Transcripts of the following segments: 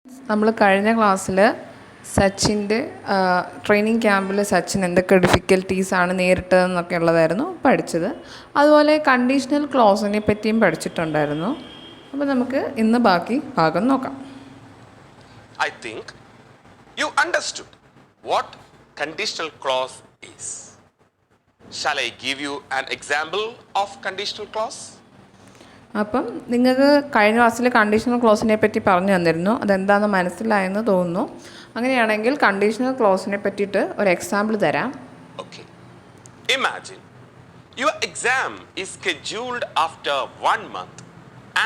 നമ്മൾ കഴിഞ്ഞ ക്ലാസ്സിൽ സച്ചിൻ്റെ ട്രെയിനിങ് ക്യാമ്പിൽ സച്ചിൻ എന്തൊക്കെ ഡിഫിക്കൽട്ടീസാണ് നേരിട്ടതെന്നൊക്കെ ഉള്ളതായിരുന്നു പഠിച്ചത്. അതുപോലെ കണ്ടീഷണൽ ക്ലോസിനെ പറ്റിയും പഠിച്ചിട്ടുണ്ടായിരുന്നു. അപ്പോൾ നമുക്ക് ഇന്ന് ബാക്കി ഭാഗം നോക്കാം. I think you understood what conditional clause is. Shall I give you an example of conditional clause? അപ്പം നിങ്ങൾക്ക് കഴിഞ്ഞ ക്ലാസ്സിൽ കണ്ടീഷണൽ ക്ലോസിനെ പറ്റി പറഞ്ഞു തന്നിരുന്നു. അതെന്താണെന്ന് മനസ്സിലായെന്ന് തോന്നുന്നു. അങ്ങനെയാണെങ്കിൽ കണ്ടീഷണൽ ക്ലോസിനെ പറ്റിയിട്ട് ഒരു എക്സാമ്പിൾ തരാം. Okay. Imagine your exam is scheduled after 1 month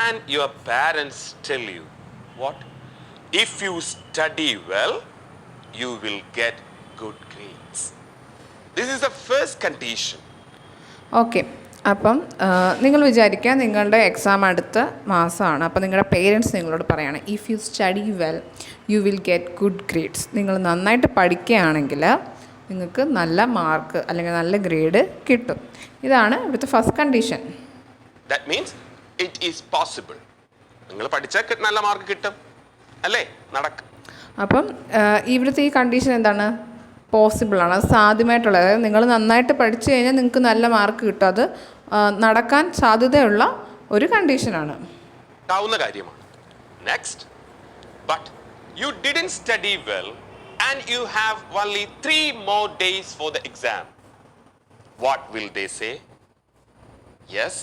and your parents tell you what? If you study well, you will get good grades. This is the first condition. Okay, അപ്പം നിങ്ങൾ വിചാരിക്കുക നിങ്ങളുടെ exam അടുത്ത മാസമാണ്. അപ്പോൾ നിങ്ങളുടെ parents നിങ്ങളോട് പറയുകയാണ് if you study well you will get good grades. നിങ്ങൾ നന്നായിട്ട് പഠിക്കുകയാണെങ്കിൽ നിങ്ങൾക്ക് നല്ല മാർക്ക് അല്ലെങ്കിൽ നല്ല ഗ്രേഡ് കിട്ടും. ഇതാണ് ഇവിടുത്തെ first condition. That means it is possible. നിങ്ങൾ പഠിച്ചാൽ നല്ല മാർക്ക് കിട്ടും അല്ലേ, നടക്കും. അപ്പം ഇവിടുത്തെ ഈ കണ്ടീഷൻ എന്താണ്? പോസിബിളാണ്, അത് സാധ്യമായിട്ടുള്ളത്. അതായത് നിങ്ങൾ നന്നായിട്ട് പഠിച്ചു കഴിഞ്ഞാൽ നിങ്ങൾക്ക് നല്ല മാർക്ക് കിട്ടും. അത് നടക്കാൻ സാധ്യതയുള്ള ഒരു കണ്ടീഷനാണ്. കാര്യമാണ്. Next, but you didn't study well and you have only 3 more days for the exam. What will they say? Yes.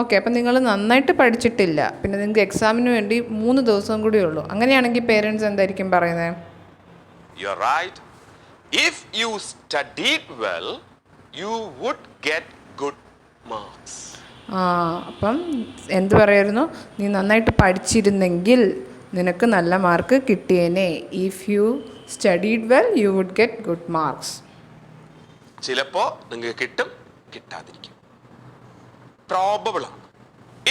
Okay, അപ്പം നിങ്ങൾ നന്നായിട്ട് പഠിച്ചിട്ടില്ല, പിന്നെ നിങ്ങൾക്ക് എക്സാമിന് വേണ്ടി 3 ദിവസം കൂടി ഉള്ളൂ. അങ്ങനെയാണെങ്കിൽ പേരൻസ് എന്തായിരിക്കും പറയുന്നത്? You are right. If you studied well, you would get good marks. അപ്പം എന്ത് പറയായിരുന്നു? നീ നന്നായിട്ട് പഠിച്ചിരുന്നെങ്കിൽ നിനക്ക് നല്ല മാർക്ക് കിട്ടിയേനെ. If you studied well you would get good marks. ചിലപ്പോൾ നിങ്ങൾക്ക് കിട്ടും, കിട്ടാതിരിക്കും. പ്രോബബിൾ ആണ്.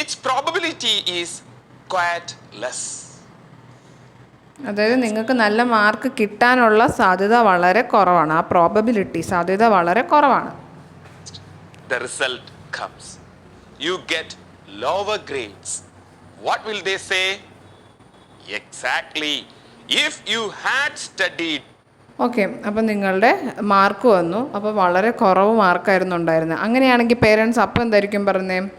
It's probability is quite less. അതായത് നിങ്ങൾക്ക് നല്ല മാർക്ക് കിട്ടാനുള്ള സാധ്യത വളരെ കുറവാണ്. ആ പ്രോബബിലിറ്റി സാധ്യത വളരെ കുറവാണ്. The result comes. You get lower grades. What will they say? Exactly. If you had studied. Okay, അപ്പം നിങ്ങളുടെ മാർക്ക് വന്നു, അപ്പോൾ വളരെ കുറവ് മാർക്കായിരുന്നു ഉണ്ടായിരുന്നത്. അങ്ങനെയാണെങ്കിൽ പേരൻസ് അപ്പം എന്തായിരിക്കും പറയുന്നത്?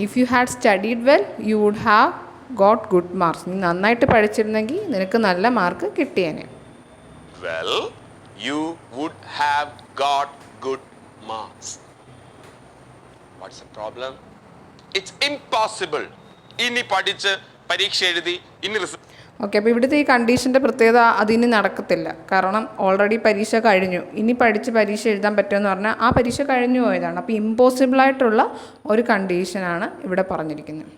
If you had studied well you would have got good marks. നീ നന്നായിട്ട് പഠിച്ചിരുന്നെങ്കിൽ നിനക്ക് നല്ല മാർക്ക് കിട്ടിയേനെ. Well, you would have got good marks. What's the problem? It's impossible. ഇനി പഠിച്ച് പരീക്ഷ എഴുതി ഇനി റിസൾട്ട്. ഓക്കെ, അപ്പോൾ ഇവിടുത്തെ ഈ കണ്ടീഷൻ്റെ പ്രത്യേകത അതിന് നടക്കത്തില്ല. കാരണം ഓൾറെഡി പരീക്ഷ കഴിഞ്ഞു. ഇനി പഠിച്ച് പരീക്ഷ എഴുതാൻ പറ്റുമെന്ന് പറഞ്ഞാൽ ആ പരീക്ഷ കഴിഞ്ഞു പോയതാണ്. അപ്പോൾ ഇമ്പോസിബിളായിട്ടുള്ള ഒരു കണ്ടീഷനാണ് ഇവിടെ പറഞ്ഞിരിക്കുന്നത്.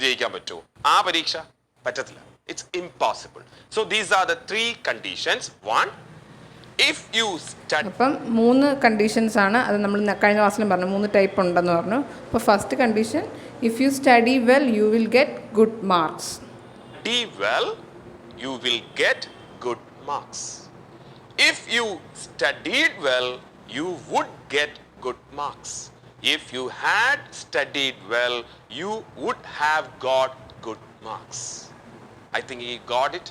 ജയിക്കാൻ പറ്റുമോ? ആ പരീക്ഷ പറ്റത്തില്ല. It's impossible. So these are the 3 conditions. 1, if you study. അപ്പം 3 കണ്ടീഷൻസ് ആണ്. അത് നമ്മൾ കഴിഞ്ഞ ക്ലാസ്സിലും പറഞ്ഞു 3 ടൈപ്പ് ഉണ്ടെന്ന് പറഞ്ഞു. അപ്പോൾ first condition, if you study well you will get good marks. Study well, you will get good marks. If you studied well, you would get good marks. If you had studied well, you would have got good marks. I think you got it.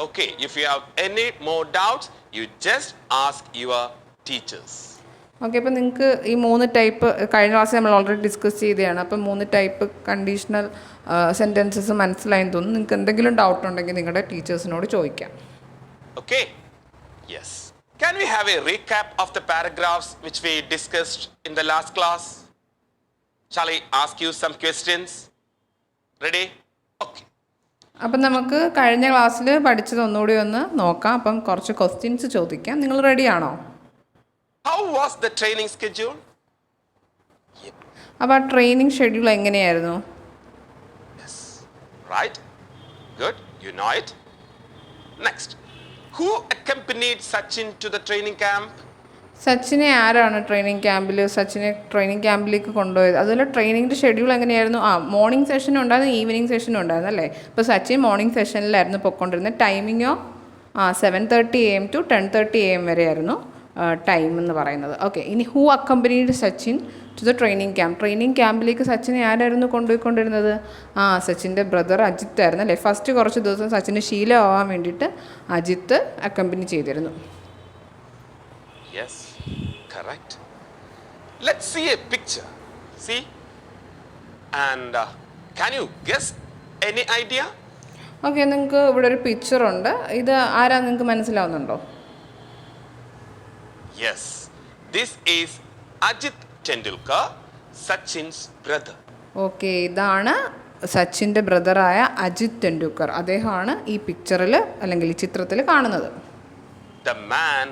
Okay, if you have any more doubts, you just ask your teachers. Okay, അപ്പോൾ നിങ്ങൾക്ക് ഈ 3 type കഴിഞ്ഞ ക്ലാസ്സിൽ നമ്മൾ already discuss ചെയ്തതാണ്. അപ്പം 3 type conditional sentences മനസ്സിലായെന്ന് തോന്നുന്നു. നിങ്ങൾക്ക് എന്തെങ്കിലും ഡൗട്ട് ഉണ്ടെങ്കിൽ നിങ്ങളുടെ ടീച്ചേഴ്സിനോട് ചോദിക്കാം. Okay? Yes. Can we have a recap of the paragraphs which we discussed in the last class? Shall I ask you some questions? Ready? Okay. അപ്പം നമുക്ക് കഴിഞ്ഞ ക്ലാസ്സിൽ പഠിച്ചത് ഒന്നുകൂടി ഒന്ന് നോക്കാം. അപ്പം കുറച്ച് ക്വസ്റ്റ്യൻസ് ചോദിക്കാം. നിങ്ങൾ റെഡിയാണോ? How was the training schedule? അപ്പോൾ ആ ട്രെയിനിങ് ഷെഡ്യൂൾ എങ്ങനെയായിരുന്നു? Yes. Right? Good. You know it. Next. Who accompanied Sachin to the training camp? സച്ചിനെ ആരാണ് ട്രെയിനിങ് ക്യാമ്പിലേക്ക് കൊണ്ടുപോയത്? അതുപോലെ ട്രെയിനിങ്ങിൻ്റെ ഷെഡ്യൂൾ എങ്ങനെയായിരുന്നു? മോർണിംഗ് സെഷനും ഉണ്ടായിരുന്നു, ഈവനിങ് സെഷനും ഉണ്ടായിരുന്നു അല്ലേ? ഇപ്പോൾ സച്ചിൻ മോർണിംഗ് സെഷനിലായിരുന്നു പൊയ്ക്കൊണ്ടിരുന്നത്. ടൈമിങ്ങോ 7:30 AM to 10:30 AM വരെയായിരുന്നു. ടൈം എന്ന് പറയുന്നത്. ഓക്കെ, ഇനി who accompanied Sachin to the training camp. Training ക്യാമ്പിലേക്ക് സച്ചിനെ ആരായിരുന്നു കൊണ്ടുപോയിക്കൊണ്ടിരുന്നത്? സച്ചിൻ്റെ ബ്രദർ അജിത്ത് ആയിരുന്നു അല്ലേ. ഫസ്റ്റ് കുറച്ച് ദിവസം സച്ചിന് ശീലമാവാൻ വേണ്ടിയിട്ട് അജിത്ത് അക്കമ്പനി ചെയ്തിരുന്നു. Yes, correct. Let's see a picture. See? And can you guess any idea? Okay, നിങ്ങൾക്ക് ഇവിടെ ഒരു പിക്ചറുണ്ട്. ഇത് ആരാ നിങ്ങൾക്ക് മനസ്സിലാവുന്നുണ്ടോ? Yes, this is Ajit Tendulkar, Sachin's brother. Okay, ഇതാണ് സച്ചിൻ്റെ ബ്രദറായ അജിത് ടെണ്ടുൽക്കർ. അദ്ദേഹമാണ് ഈ പിക്ചറിൽ അല്ലെങ്കിൽ ഈ ചിത്രത്തിൽ കാണുന്നത്. The man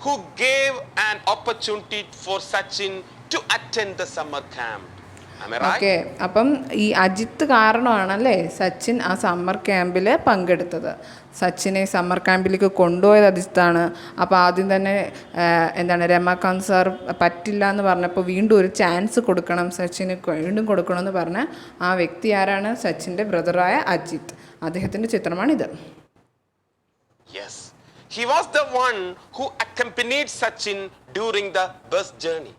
who gave an opportunity for Sachin to attend the summer camp. Am I right? Okay, അപ്പം ഈ അജിത്ത് കാരണമാണല്ലേ സച്ചിൻ ആ സമ്മർ ക്യാമ്പിൽ പങ്കെടുത്തത്. സച്ചിനെ സമ്മർ ക്യാമ്പിലേക്ക് കൊണ്ടുപോയത് അജിത്താണ്. അപ്പോൾ ആദ്യം തന്നെ രമാകാന്ത് സാർ പറ്റില്ല എന്ന് പറഞ്ഞപ്പോൾ വീണ്ടും ഒരു ചാൻസ് കൊടുക്കണം, സച്ചിന് വീണ്ടും കൊടുക്കണമെന്ന് പറഞ്ഞ ആ വ്യക്തി ആരാണ്? സച്ചിൻ്റെ ബ്രദറായ അജിത്ത്. അദ്ദേഹത്തിൻ്റെ ചിത്രമാണിത്. Yes, he was the one who accompanied Sachin during the bus journey.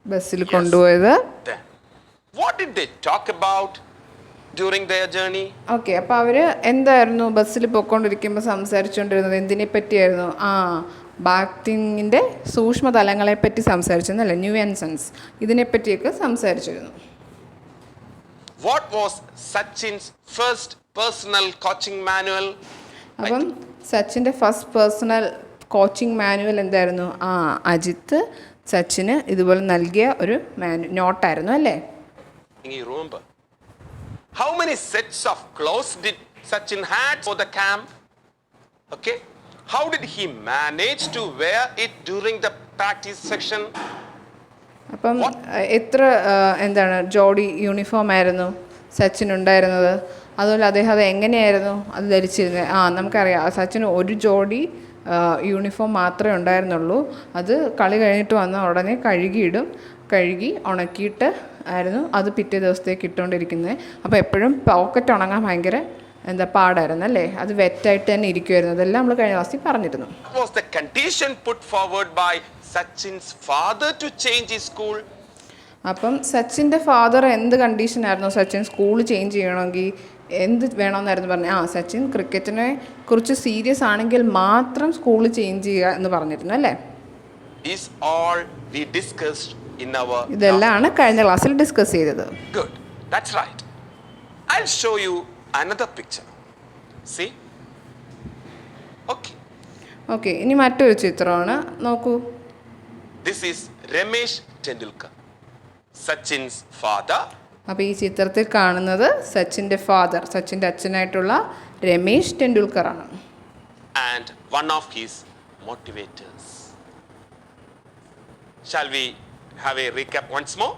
ബസ്സിൽ കൊണ്ടുപോയത്. Then, what did they talk about during their journey? Okay, അപ്പോൾ അവർ എന്തായിരുന്നു ബസ്സിൽ പോയിക്കൊണ്ടിരിക്കുമ്പോൾ സംസാരിച്ചുകൊണ്ടിരുന്നത്? എന്തിനെ പറ്റിയായിരുന്നു? ബാത്തിങ്ങിൻ്റെ സൂക്ഷ്മതലങ്ങളെപ്പറ്റി സംസാരിച്ചെന്നല്ലേ, ന്യൂയാൻസൻസ്, ഇതിനെപ്പറ്റിയൊക്കെ സംസാരിച്ചിരുന്നു. What was Sachin's first personal coaching manual? അപ്പം സച്ചിൻ്റെ ഫസ്റ്റ് പേഴ്സണൽ കോച്ചിങ് മാനുവൽ എന്തായിരുന്നു? അജിത്ത് സച്ചിന് ഇതുപോലെ നൽകിയ ഒരു നോട്ടായിരുന്നു അല്ലേ. You remember? How many sets of clothes did Sachin had for the camp? Okay. How did he manage to wear it during the practice section? അപ്പം എത്ര ജോഡി uniform ആയിരുന്നു സച്ചിൻ ഉണ്ടായിരുന്നത്? അതുപോലെ അദ്ദേഹം അത് എങ്ങനെയായിരുന്നു അത് ധരിച്ചിരുന്നത്? നമുക്കറിയാം സച്ചിന് ഒരു ജോഡി യൂണിഫോം മാത്രമേ ഉണ്ടായിരുന്നുള്ളൂ. അത് കളി കഴിഞ്ഞിട്ട് വന്ന ഉടനെ കഴുകി ഉണക്കിയിട്ട് ആയിരുന്നു അത് പിറ്റേ ദിവസത്തേക്ക് ഇട്ടുകൊണ്ടിരിക്കുന്നത്. അപ്പോൾ എപ്പോഴും പോക്കറ്റ് ഉണങ്ങാൻ ഭയങ്കര പാടായിരുന്നു അല്ലേ, അത് വെറ്റായിട്ട് തന്നെ ഇരിക്കുമായിരുന്നു. അതെല്ലാം നമ്മൾ കഴിഞ്ഞ ക്ലാസ്സിൽ പറഞ്ഞിരുന്നു. What was the condition put forward by Sachin's father to change his school? അപ്പം സച്ചിൻ്റെ ഫാദർ എന്ത് കണ്ടീഷനായിരുന്നു സച്ചിൻ സ്കൂൾ ചേഞ്ച് ചെയ്യണമെങ്കിൽ എന്ത് വേണമെന്നായിരുന്നു പറഞ്ഞത്? സച്ചിൻ ക്രിക്കറ്റിനെ കുറിച്ച് സീരിയസ് ആണെങ്കിൽ മാത്രം സ്കൂൾ ചേഞ്ച് ചെയ്യുക എന്ന് പറഞ്ഞിരുന്നു അല്ലേ. ഇതെല്ലാമാണ് കഴിഞ്ഞ ക്ലാസ്സിൽ ഡിസ്കസ് ചെയ്തത്. Good. That's right. I'll show you another picture. See? Okay. Okay, ഇനി മറ്റൊരു ചിത്രമാണ്, നോക്കൂ. This is Ramesh Tendulkar, Sachin's father. അപ്പോൾ ഈ ചിത്രത്തിൽ കാണുന്നത് സച്ചിൻ്റെ ഫാദർ, സച്ചിൻ്റെ അച്ഛനായിട്ടുള്ള രമേശ് ടെണ്ടുൽക്കർ ആണ്. And one of his motivators. Shall we have a recap once more?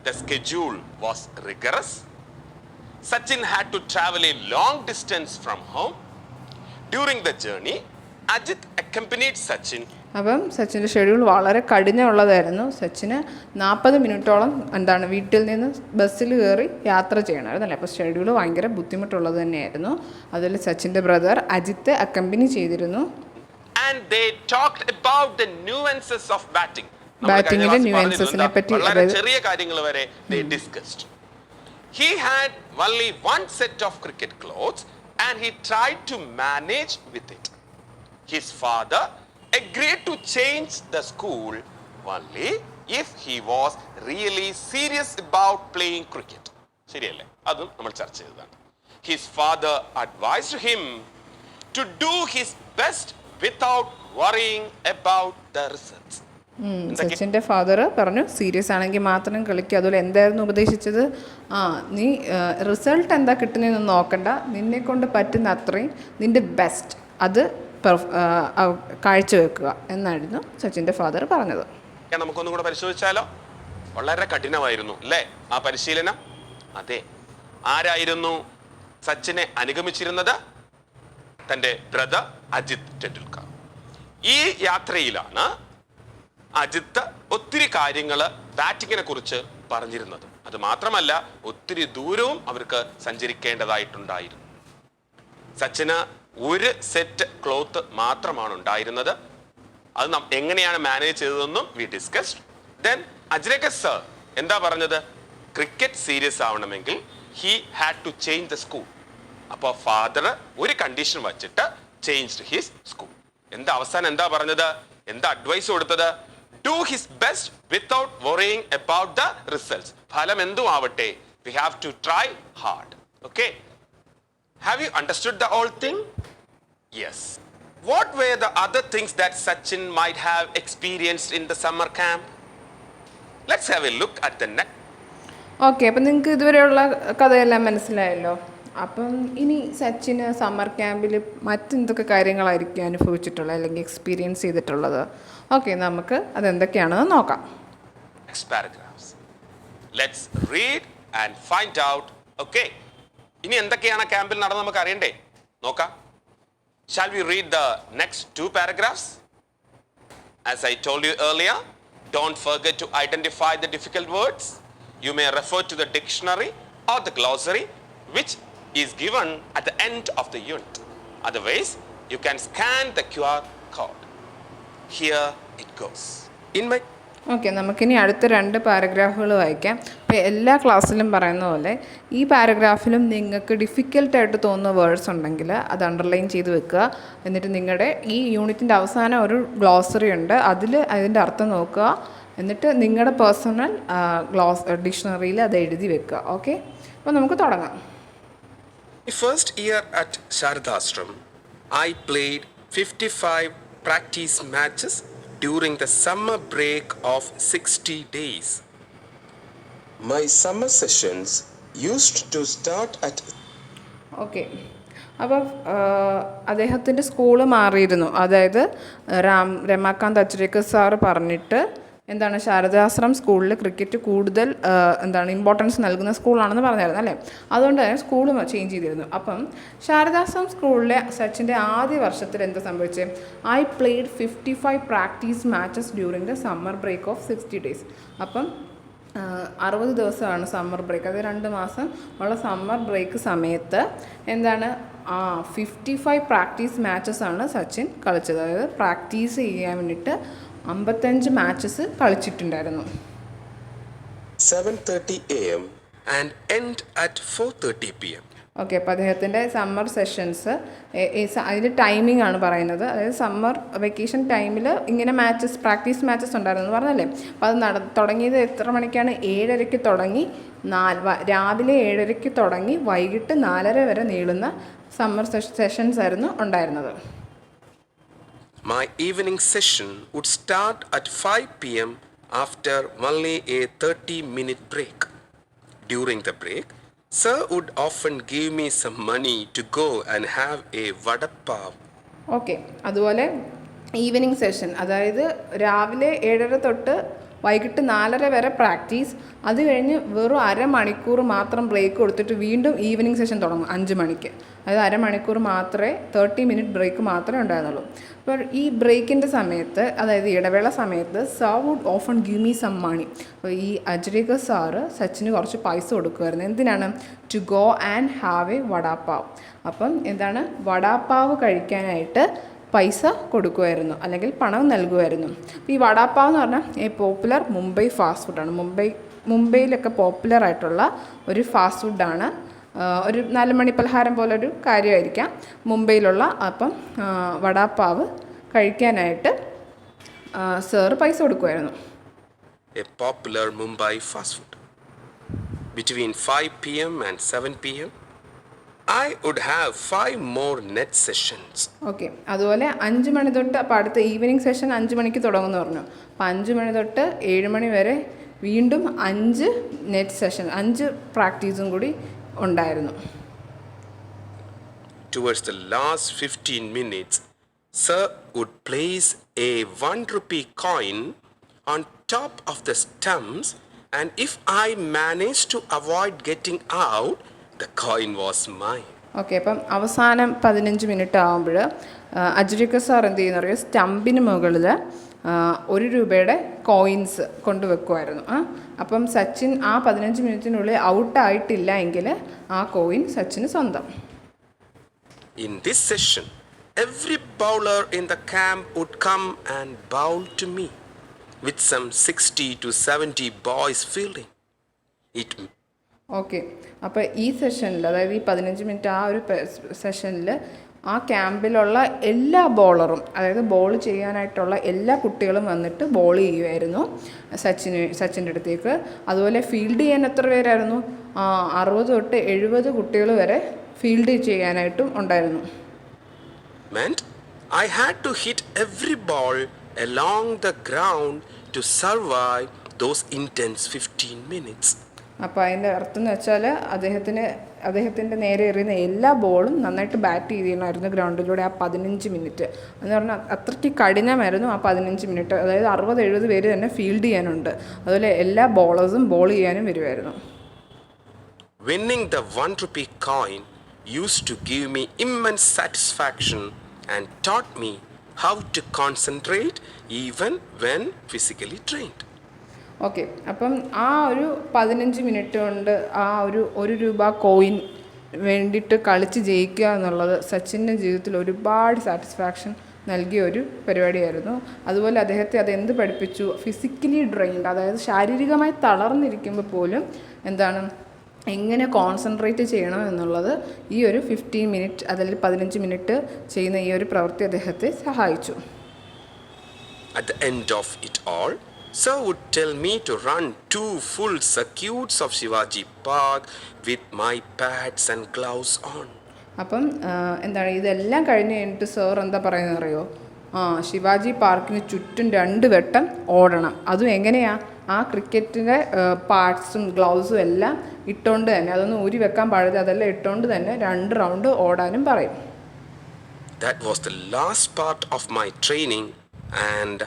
The schedule was rigorous. Sachin had to travel a long distance from home. During the journey, Ajit accompanied Sachin. അപ്പം സച്ചിൻ്റെ schedule വളരെ കഠിനമുള്ളതായിരുന്നു. സച്ചിന് 40 മിനിറ്റോളം വീട്ടിൽ നിന്ന് ബസ്സിൽ കയറി യാത്ര ചെയ്യണമായിരുന്നല്ലേ. അപ്പോൾ schedule ഭയങ്കര ബുദ്ധിമുട്ടുള്ളത് തന്നെയായിരുന്നു. അതിൽ സച്ചിൻ്റെ ബ്രദർ അജിത്ത് അക്കമ്പനി ചെയ്തിരുന്നു. And they talked about the nuances of batting. ബാറ്റിങ്ങിലെ ന്യൂവൻസസിനെ പറ്റി ചെറിയ കാര്യങ്ങൾ വരെ they discussed. He had only one set of cricket clothes and he tried to manage with it. His father agreed to change the school only if he was really serious about playing cricket. ശരിയല്ലേ? അതും നമ്മൾ ചർച്ച ചെയ്തതാണ്. His father advised him to do his best without worrying about the results. സച്ചിൻ്റെ father പറഞ്ഞു serious ആണെങ്കിൽ മാത്രം കളിക്കുക. അതുപോലെ എന്തായിരുന്നു ഉപദേശിച്ചത്? നീ റിസൾട്ട് എന്താ കിട്ടുന്നതെന്ന് നോക്കണ്ട, നിന്നെ കൊണ്ട് പറ്റുന്ന അത്രയും നിൻ്റെ ബെസ്റ്റ് അത് കാഴ്ചവെക്കുക എന്നായിരുന്നു സച്ചിൻ്റെ ഫാദർ പറഞ്ഞത്. നമുക്കൊന്നും കൂടെ പരിശോധിച്ചാലോ? വളരെ കഠിനമായിരുന്നു അല്ലേ ആ പരിശീലനം? അതെ. ആരായിരുന്നു സച്ചിനെ അനുഗമിച്ചിരുന്നത്? തൻ്റെ ബ്രദർ അജിത് ടെണ്ടുൽക്കർ. ഈ യാത്രയിലാണ് അജിത്ത് ഒത്തിരി കാര്യങ്ങൾ ബാറ്റിങ്ങിനെ കുറിച്ച് പറഞ്ഞിരുന്നത്. അത് മാത്രമല്ല ഒത്തിരി ദൂരവും അവർക്ക് സഞ്ചരിക്കേണ്ടതായിട്ടുണ്ടായിരുന്നു. സച്ചിന് ഒരു സെറ്റ് ക്ലോത്ത് മാത്രമാണ് ഉണ്ടായിരുന്നത്. അത് എങ്ങനെയാണ് മാനേജ് ചെയ്തതെന്നും we discussed. Then Achrekar sir എന്താ പറഞ്ഞത്? ക്രിക്കറ്റ് സീരിയസ് ആവണമെങ്കിൽ he had to change the school. അപ്പോൾ ഫാദർ ഒരു കണ്ടീഷൻ വച്ചിട്ട് ചേഞ്ച്ഡ് ഹിസ് സ്കൂൾ. അവസാനം എന്താ പറഞ്ഞത്? എന്താ അഡ്വൈസ് കൊടുത്തത്? Do his best without worrying about the results. ഫലം എന്തും ആവട്ടെ, we have to try hard. Okay, have you understood the whole thing? Yes. What were the other things that Sachin might have experienced in the summer camp? Let's have a look at the next. Okay, അപ്പം നിങ്ങൾക്ക് ഇതുവരെയുള്ള കഥയെല്ലാം മനസ്സിലായല്ലോ. അപ്പം ഇനി സച്ചിന് summer ക്യാമ്പിൽ മറ്റെന്തൊക്കെ കാര്യങ്ങളായിരിക്കും അനുഭവിച്ചിട്ടുള്ളത് അല്ലെങ്കിൽ experience ചെയ്തിട്ടുള്ളത്? ഓക്കെ, നമുക്ക് അതെന്തൊക്കെയാണെന്ന് നോക്കാം. Next paragraphs. Let's read and find out. Okay. ഇനി എന്തൊക്കെയാണ് ക്യാമ്പിൽ നടന്നത് നമുക്ക് അറിയണ്ടേ? നോക്കാം. Shall we read the next 2 paragraphs? As I told you earlier, don't forget to identify the difficult words. You may refer to the dictionary or the glossary, which is given at the end of the unit. Otherwise, you can scan the QR code. Here it goes. Okay, നമുക്കിനി അടുത്ത 2 പാരഗ്രാഫുകൾ വായിക്കാം. അപ്പോൾ എല്ലാ ക്ലാസ്സിലും പറയുന്ന പോലെ ഈ പാരഗ്രാഫിലും നിങ്ങൾക്ക് ഡിഫിക്കൽട്ടായിട്ട് തോന്നുന്ന വേർഡ്സ് ഉണ്ടെങ്കിൽ അത് അണ്ടർലൈൻ ചെയ്ത് വെക്കുക. എന്നിട്ട് നിങ്ങളുടെ ഈ യൂണിറ്റിൻ്റെ അവസാനം ഒരു ഗ്ലോസറി ഉണ്ട്, അതിൻ്റെ അർത്ഥം നോക്കുക. എന്നിട്ട് നിങ്ങളുടെ പേഴ്സണൽ ഡിക്ഷണറിയിൽ അത് എഴുതി വെക്കുക. ഓക്കെ, അപ്പോൾ നമുക്ക് തുടങ്ങാം. First year at Sharadashram, I played 55 practice matches during the summer break of 60 days. My summer sessions used to start at... okay, അപ്പോൾ അദ്ദേഹത്തിൻ്റെ സ്കൂള് മാറിയിരുന്നു. അതായത് രമാകാന്ത് അച്രേക്കർ സാറ് പറഞ്ഞിട്ട് എന്താണ്, ശാരദാശ്രം സ്കൂളിൽ ക്രിക്കറ്റ് കൂടുതൽ ഇമ്പോർട്ടൻസ് നൽകുന്ന സ്കൂളാണെന്ന് പറഞ്ഞായിരുന്നു അല്ലേ. അതുകൊണ്ട് തന്നെ സ്കൂൾ ചേഞ്ച് ചെയ്തിരുന്നു. അപ്പം ശാരദാശ്രം സ്കൂളിലെ സച്ചിൻ്റെ ആദ്യ വർഷത്തിൽ എന്താ സംഭവിച്ചത്? I played 55 practice matches during the summer break of 60 days. അപ്പം 60 ദിവസമാണ് സമ്മർ ബ്രേക്ക്, അത് 2 മാസം ഉള്ള സമ്മർ ബ്രേക്ക് സമയത്ത് 55 പ്രാക്ടീസ് മാച്ചസ് ആണ് സച്ചിൻ കളിച്ചത്. അതായത് പ്രാക്ടീസ് ചെയ്യാൻ വേണ്ടിയിട്ട് 55 മാച്ചസ് കളിച്ചിട്ടുണ്ടായിരുന്നു. 7:30 AM and end at 4:30 PM. Okay, അപ്പോൾ അദ്ദേഹത്തിൻ്റെ സമ്മർ സെഷൻസ് അതിൻ്റെ ടൈമിംഗ് ആണ് പറയുന്നത്. അതായത് സമ്മർ വെക്കേഷൻ ടൈമിൽ ഇങ്ങനെ പ്രാക്ടീസ് മാച്ചസ് ഉണ്ടായിരുന്നു പറഞ്ഞല്ലേ. അപ്പോൾ അത് തുടങ്ങിയത് എത്ര മണിക്കാണ്? 7:30 തുടങ്ങി രാവിലെ 7:30 തുടങ്ങി വൈകിട്ട് 4:30 വരെ നീളുന്ന സമ്മർ സെഷൻസ് ആയിരുന്നു ഉണ്ടായിരുന്നത്. My evening session would start at 5 PM after only a 30-minute break. During the break, Sir would often give me some money to go and have a vada pav. Okay, അതുപോലെ evening session, അതായത് രാവിലെ 7:30 തൊട്ട് വൈകിട്ട് 4:30 വരെ practice. അത് കഴിഞ്ഞ് വെറും അരമണിക്കൂർ മാത്രം ബ്രേക്ക് കൊടുത്തിട്ട് വീണ്ടും ഈവനിങ് സെഷൻ തുടങ്ങും 5 മണിക്ക്. അതായത് അരമണിക്കൂർ മാത്രമേ 30-minute ബ്രേക്ക് മാത്രമേ ഉണ്ടായിരുന്നുള്ളൂ. അപ്പോൾ ഈ ബ്രേക്കിൻ്റെ സമയത്ത്, അതായത് ഇടവേള സമയത്ത്, sir would often give me some money. അപ്പോൾ ഈ അജ്രേക്കർ സാറ് സച്ചിന് കുറച്ച് പൈസ കൊടുക്കുമായിരുന്നു. എന്തിനാണ്? To go and have a vada pav. അപ്പം വടാപ്പാവ് കഴിക്കാനായിട്ട് പൈസ കൊടുക്കുമായിരുന്നു, അല്ലെങ്കിൽ പണം നൽകുമായിരുന്നു. അപ്പോൾ ഈ വടാപ്പാവ് എന്ന് പറഞ്ഞാൽ ഈ പോപ്പുലർ മുംബൈ ഫാസ്റ്റ് ഫുഡാണ്. മുംബൈയിലൊക്കെ പോപ്പുലർ ആയിട്ടുള്ള ഒരു ഫാസ്റ്റ് ഫുഡാണ്. ഒരു 4 മണി പലഹാരം പോലൊരു കാര്യമായിരിക്കാം മുംബൈയിലുള്ള. അപ്പം വടാപ്പാവ് കഴിക്കാനായിട്ട് സാറ് പൈസ കൊടുക്കുമായിരുന്നു. A popular Mumbai fast food. Between 5 PM and 7 PM, I would have 5 more net sessions. Okay, അതുപോലെ 5 മണി തൊട്ട്, അപ്പോൾ അടുത്ത ഈവനിങ് സെഷൻ 5 മണിക്ക് തുടങ്ങുമെന്ന് പറഞ്ഞു. അപ്പോൾ 5 മണി തൊട്ട് 7 മണി വരെ വീണ്ടും 5 നെറ്റ് സെഷൻ, 5 പ്രാക്ടീസും കൂടി ഉണ്ടായിരുന്നു. Towards the last 15 minutes, Sir would place a 1 rupee coin on top of the stumps, and if I managed to avoid getting out, the coin was mine. Okay, അപ്പം അവസാനം 15 മിനിറ്റ് ആകുമ്പോൾ Ajrekar sir എന്ത് ചെയ്യുന്ന പറയുക, സ്റ്റമ്പിന് മുകളിൽ 1 രൂപയുടെ കോയിൻസ് കൊണ്ടുവെക്കുമായിരുന്നു. അപ്പം സച്ചിൻ ആ 15 മിനിറ്റിനുള്ളിൽ ഔട്ടായിട്ടില്ല എങ്കിൽ ആ കോയിൻ സച്ചിന് സ്വന്തം. In this session, every bowler in the camp would come and bowl to me, with some 60 to 70 boys fielding. It okay, അപ്പോൾ ഈ സെഷനിൽ, അതായത് ഈ 15 മിനിറ്റ് ആ ഒരു സെഷനിൽ ആ ക്യാമ്പിലുള്ള എല്ലാ ബോളറും, അതായത് ബോൾ ചെയ്യാനായിട്ടുള്ള എല്ലാ കുട്ടികളും വന്നിട്ട് ബോൾ ചെയ്യുമായിരുന്നു സച്ചിൻ്റെ അടുത്തേക്ക്. അതുപോലെ ഫീൽഡ് ചെയ്യാൻ എത്ര പേരായിരുന്നു? 60 തൊട്ട് 70 കുട്ടികൾ വരെ ഫീൽഡ് ചെയ്യാനായിട്ടും ഉണ്ടായിരുന്നു. meant I had to hit every ball along the ground to survive those intense 15 minutes. അപ്പോൾ അതിൻ്റെ അർത്ഥം എന്ന് വെച്ചാൽ അദ്ദേഹത്തിൻ്റെ നേരെ എറിയുന്ന എല്ലാ ബോളും നന്നായിട്ട് ബാറ്റ് ചെയ്യണമായിരുന്നു ഗ്രൗണ്ടിലൂടെ ആ 15 മിനിറ്റ് എന്ന് പറഞ്ഞാൽ അത്രയ്ക്ക് കഠിനമായിരുന്നു ആ 15 മിനിറ്റ്. അതായത് 60-70 പേര് തന്നെ ഫീൽഡ് ചെയ്യാനുണ്ട്. അതുപോലെ എല്ലാ ബോളേഴ്സും ബോൾ ചെയ്യാനും വരുമായിരുന്നു. Winning the 1 rupee coin used to give me immense satisfaction and taught me how to concentrate even when physically trained. Okay, അപ്പം ആ ഒരു 15 മിനിറ്റ് കൊണ്ട് ആ ഒരു 1 രൂപ കോയിൻ വേണ്ടിയിട്ട് കളിച്ച് ജയിക്കുക എന്നുള്ളത് സച്ചിൻ്റെ ജീവിതത്തിൽ ഒരുപാട് സാറ്റിസ്ഫാക്ഷൻ നൽകിയ ഒരു പരിപാടിയായിരുന്നു. അതുപോലെ അദ്ദേഹത്തെ അതെന്ത് പഠിപ്പിച്ചു? ഫിസിക്കലി ഡ്രെയിൻഡ്, അതായത് ശാരീരികമായി തളർന്നിരിക്കുമ്പോൾ പോലും എന്താണ് എങ്ങനെ കോൺസെൻട്രേറ്റ് ചെയ്യണം എന്നുള്ളത് ഈ ഒരു 15 മിനിറ്റ് അതിൽ 15 മിനിറ്റ് ചെയ്യുന്ന ഈ ഒരു പ്രവൃത്തി അദ്ദേഹത്തെ സഹായിച്ചു. At the end of it all, Sir would tell me to run 2 full circuits of Shivaji Park with my pads and gloves on. അപ്പം എന്താണ് ഇതെല്ലാം കഴിഞ്ഞ് കഴിഞ്ഞിട്ട് സാർ എന്താ പറയുന്നത് അറിയോ? ശിവാജി പാർക്കിന് ചുറ്റും 2 വട്ടം ഓടണം. അതും എങ്ങനെയാ? ആ ക്രിക്കറ്റിൻ്റെ പാഡ്സും ഗ്ലൗസും എല്ലാം ഇട്ടുകൊണ്ട് തന്നെ, അതൊന്നും ഊരി വെക്കാൻ പാടില്ല, അതെല്ലാം ഇട്ടുകൊണ്ട് തന്നെ 2 റൗണ്ട് ഓടാനും പറയും. That was the last part of my training and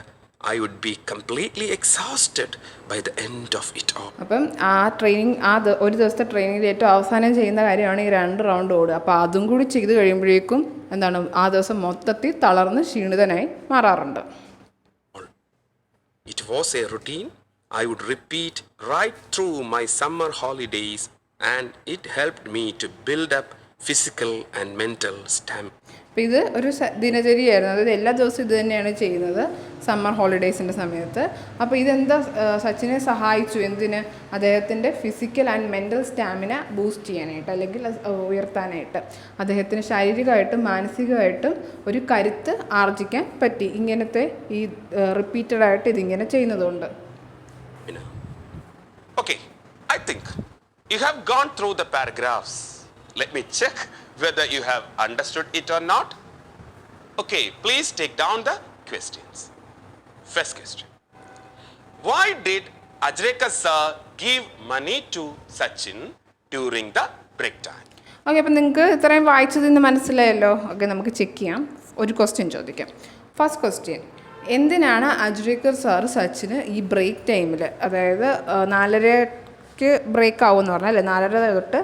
I would be completely exhausted by the end of it all. അപ്പം ആ ട്രെയിനിങ് ഒരു ദിവസത്തെ ട്രെയിനിങ്ങിൽ ഏറ്റവും അവസാനം ചെയ്യുന്ന കാര്യമാണ് ഈ 2 റൗണ്ട് ഓടുക. അപ്പോൾ അതും കൂടി ചെയ്ത് കഴിയുമ്പോഴേക്കും എന്താണ് ആ ദിവസം മൊത്തത്തിൽ തളർന്ന് ക്ഷീണിതനായി മാറാറുണ്ട്. It was a routine I would repeat right through my summer holidays and it helped me to build up physical and mental stamina. അപ്പോൾ ഇത് ഒരു ദിനചര്യയായിരുന്നു. അതായത് എല്ലാ ദിവസവും ഇത് തന്നെയാണ് ചെയ്യുന്നത് സമ്മർ ഹോളിഡേയ്സിൻ്റെ സമയത്ത്. അപ്പോൾ ഇതെന്താ സച്ചിനെ സഹായിച്ചു? എന്തിന്? അദ്ദേഹത്തിൻ്റെ physical and mental stamina boost ചെയ്യാനായിട്ട്, അല്ലെങ്കിൽ ഉയർത്താനായിട്ട്. അദ്ദേഹത്തിന് ശാരീരികമായിട്ടും മാനസികമായിട്ടും ഒരു കരുത്ത് ആർജിക്കാൻ പറ്റി ഇങ്ങനത്തെ ഈ റിപ്പീറ്റഡായിട്ട് ഇതിങ്ങനെ ചെയ്യുന്നതുകൊണ്ട്. Okay, I think you have gone through the paragraphs. Let me check whether you have understood it or not. Okay, please take down the questions. First question. Why did Ajrekar sir give money to Sachin during the break time? Okay, അപ്പം നിങ്ങൾക്ക് ഇത്രയും വായിച്ചതിന്ന് മനസ്സിലായല്ലോ. Okay, നമുക്ക് check ചെയ്യാം. ഒരു question ചോദിക്കാം. First question, എന്തിനാണ് Ajrekar sir സച്ചിന് ഈ ബ്രേക്ക് ടൈമിൽ, അതായത് 4:30 ബ്രേക്ക് ആവുമെന്ന് പറഞ്ഞാൽ അല്ലേ, 4:30 തൊട്ട്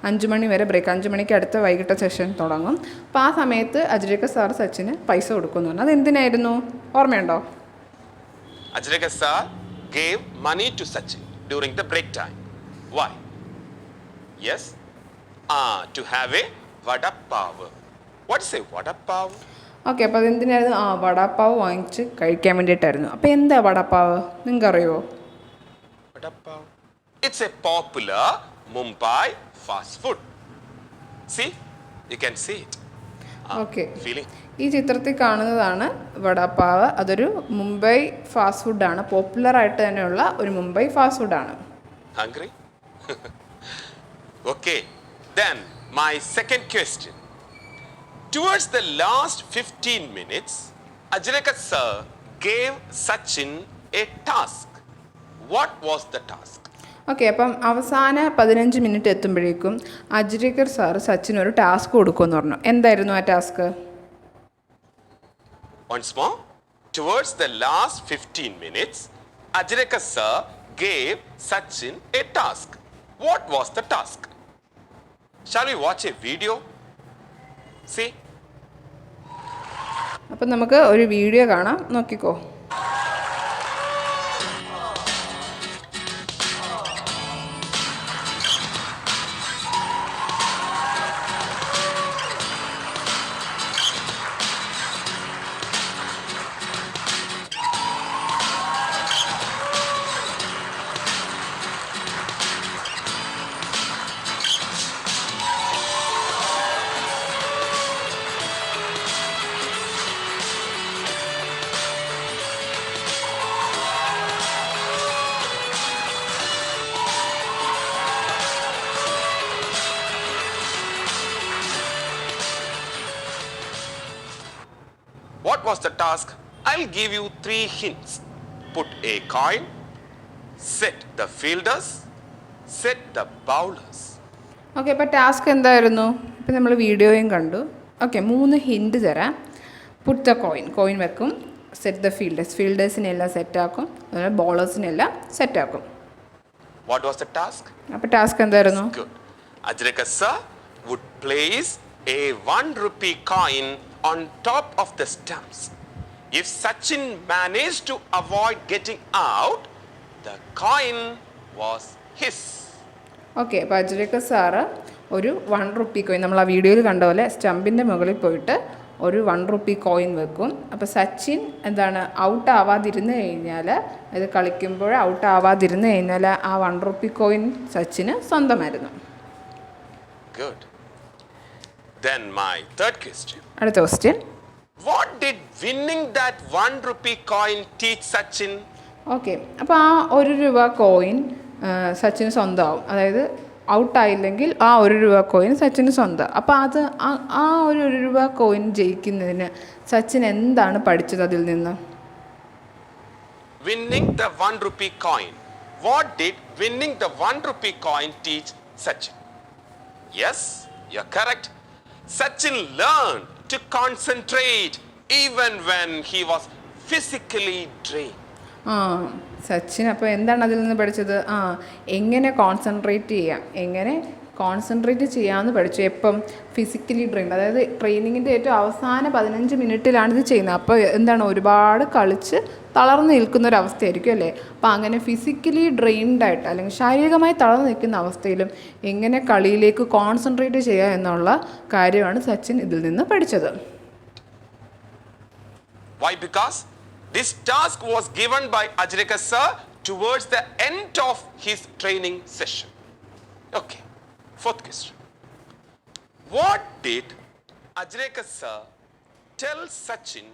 5 മണി വരെ ബ്രേക്ക്, 5 മണിക്ക് അടുത്ത വൈകിട്ട് സെഷൻ തുടങ്ങും. അപ്പോൾ ആ സമയത്ത് അജ്രേക്കർ സാർ സച്ചിന് പൈസ കൊടുക്കുമെന്ന് പറഞ്ഞാൽ അത് എന്തിനായിരുന്നു? ഓർമ്മയുണ്ടോ? Ajrekar sir gave money to Sachin during the break time. Why? Yes? To have a vada pav. What is a vada pav? Okay, അപ്പോൾ അതെന്തിനായിരുന്നു? വടാപ്പാവ് വാങ്ങിച്ച് കഴിക്കാൻ വേണ്ടിയിട്ടായിരുന്നു. അപ്പോൾ എന്താ വടാപ്പാവ്? നിങ്ങൾക്ക് അറിയുമോ? Vada pav. It's a popular Mumbai fast food. See? You can see it. Okay, Feeling? ഈ ചിത്രത്തിൽ കാണുന്നതാണ് വടാപ്പാവ്. അതൊരു മുംബൈ ഫാസ്റ്റ് ഫുഡാണ്. പോപ്പുലറായിട്ട് തന്നെയുള്ള ഒരു മുംബൈ ഫാസ്റ്റ് ഫുഡാണ്. Hungry? Okay. Then my second question. Towards the last 15 minutes, Ajrekar sir gave Sachin a task. What was the task? Okay, അപ്പം അവസാന 15 മിനിറ്റ് എത്തുമ്പോഴേക്കും അജ്രേക്കർ സാർ സച്ചിന് ഒരു ടാസ്ക് കൊടുക്കുമെന്ന് പറഞ്ഞു. എന്തായിരുന്നു ആ task? Once more. Towards the last 15 minutes, Ajrekar sir gave Sachin a task. What was the task? Shall we watch a video? See? അപ്പം നമുക്ക് ഒരു വീഡിയോ കാണാം, നോക്കിക്കോ. What was the task? I'll give you 3 hints. Put a coin, set the fielders, set the bowlers. Okay, അപ്പോൾ task എന്തായിരുന്നു? ഇപ്പം നമ്മൾ വീഡിയോയും കണ്ടു. ഓക്കെ, 3 ഹിൻറ്റ് തരാം. പുട്ട് ദ കോയിൻ വെക്കും. സെറ്റ് ദ ഫീൽഡേഴ്സിനെല്ലാം സെറ്റാക്കും. അതുപോലെ ബോളേഴ്സിനെല്ലാം സെറ്റാക്കും. What was the task? അപ്പോൾ ടാസ്ക് എന്തായിരുന്നു? Good. Ajrika sir would place a 1 rupee coin on top of the stumps. If Sachin managed to avoid getting out, the coin was his. Okay, അപ്പോൾ അജ്രക sir ഒരു 1 rupee coin, നമ്മൾ ആ വീഡിയോയിൽ കണ്ട പോലെ സ്റ്റമ്പിൻ്റെ മുകളിൽ പോയിട്ട് ഒരു 1 റുപ്പി കോയിൻ വെക്കും. അപ്പോൾ സച്ചിൻ എന്താണ് ഔട്ട് ആവാതിരുന്ന് കഴിഞ്ഞാൽ, ഇത് കളിക്കുമ്പോൾ ഔട്ട് ആവാതിരുന്ന് കഴിഞ്ഞാൽ ആ 1 റുപ്പി കോയിൻ സച്ചിന് സ്വന്തമായിരുന്നു. Good. Then my third question. അടുത്ത question. What did winning that 1 rupee coin teach Sachin? Okay, അപ്പോൾ ആ 1 രൂപ കോയിൻ സച്ചിന് സ്വന്തമാവും. അതായത് ഔട്ടായില്ലെങ്കിൽ ആ 1 രൂപ കോയിൻ സച്ചിന് സ്വന്തം. അപ്പോൾ അത് ആ 1 രൂപ കോയിൻ ജയിക്കുന്നതിന് സച്ചിൻ എന്താണ് പഠിച്ചത് അതിൽ നിന്ന്? Winning the 1 rupee coin. What did winning the 1 rupee coin teach Sachin? Yes, you're correct. Sachin learned to concentrate even when he was physically drained. Sachin അപ്പോൾ എന്താണ് അതിൽ നിന്ന് പഠിച്ചത്? എങ്ങനെ കോൺസെൻട്രേറ്റ് ചെയ്യാമെന്ന് പഠിച്ചു. എപ്പം? ഫിസിക്കലി ഡ്രെയിൻഡ്, അതായത് ട്രെയിനിങ്ങിൻ്റെ ഏറ്റവും അവസാന 15 മിനിറ്റിലാണ് ഇത് ചെയ്യുന്നത്. അപ്പോൾ എന്താണ്, ഒരുപാട് കളിച്ച് തളർന്നു നിൽക്കുന്ന ഒരു അവസ്ഥയായിരിക്കും അല്ലേ? അപ്പോൾ അങ്ങനെ ഫിസിക്കലി ഡ്രെയിൻഡായിട്ട് അല്ലെങ്കിൽ ശാരീരികമായി തളർന്നു നിൽക്കുന്ന അവസ്ഥയിലും എങ്ങനെ കളിയിലേക്ക് കോൺസെൻട്രേറ്റ് ചെയ്യുക എന്നുള്ള കാര്യമാണ് സച്ചിൻ ഇതിൽ നിന്ന് പഠിച്ചത്. Why? Because this task was given by Ajrika sir towards the end of his training session. Okay, 4th question. What did Ajrika sir tell Sachin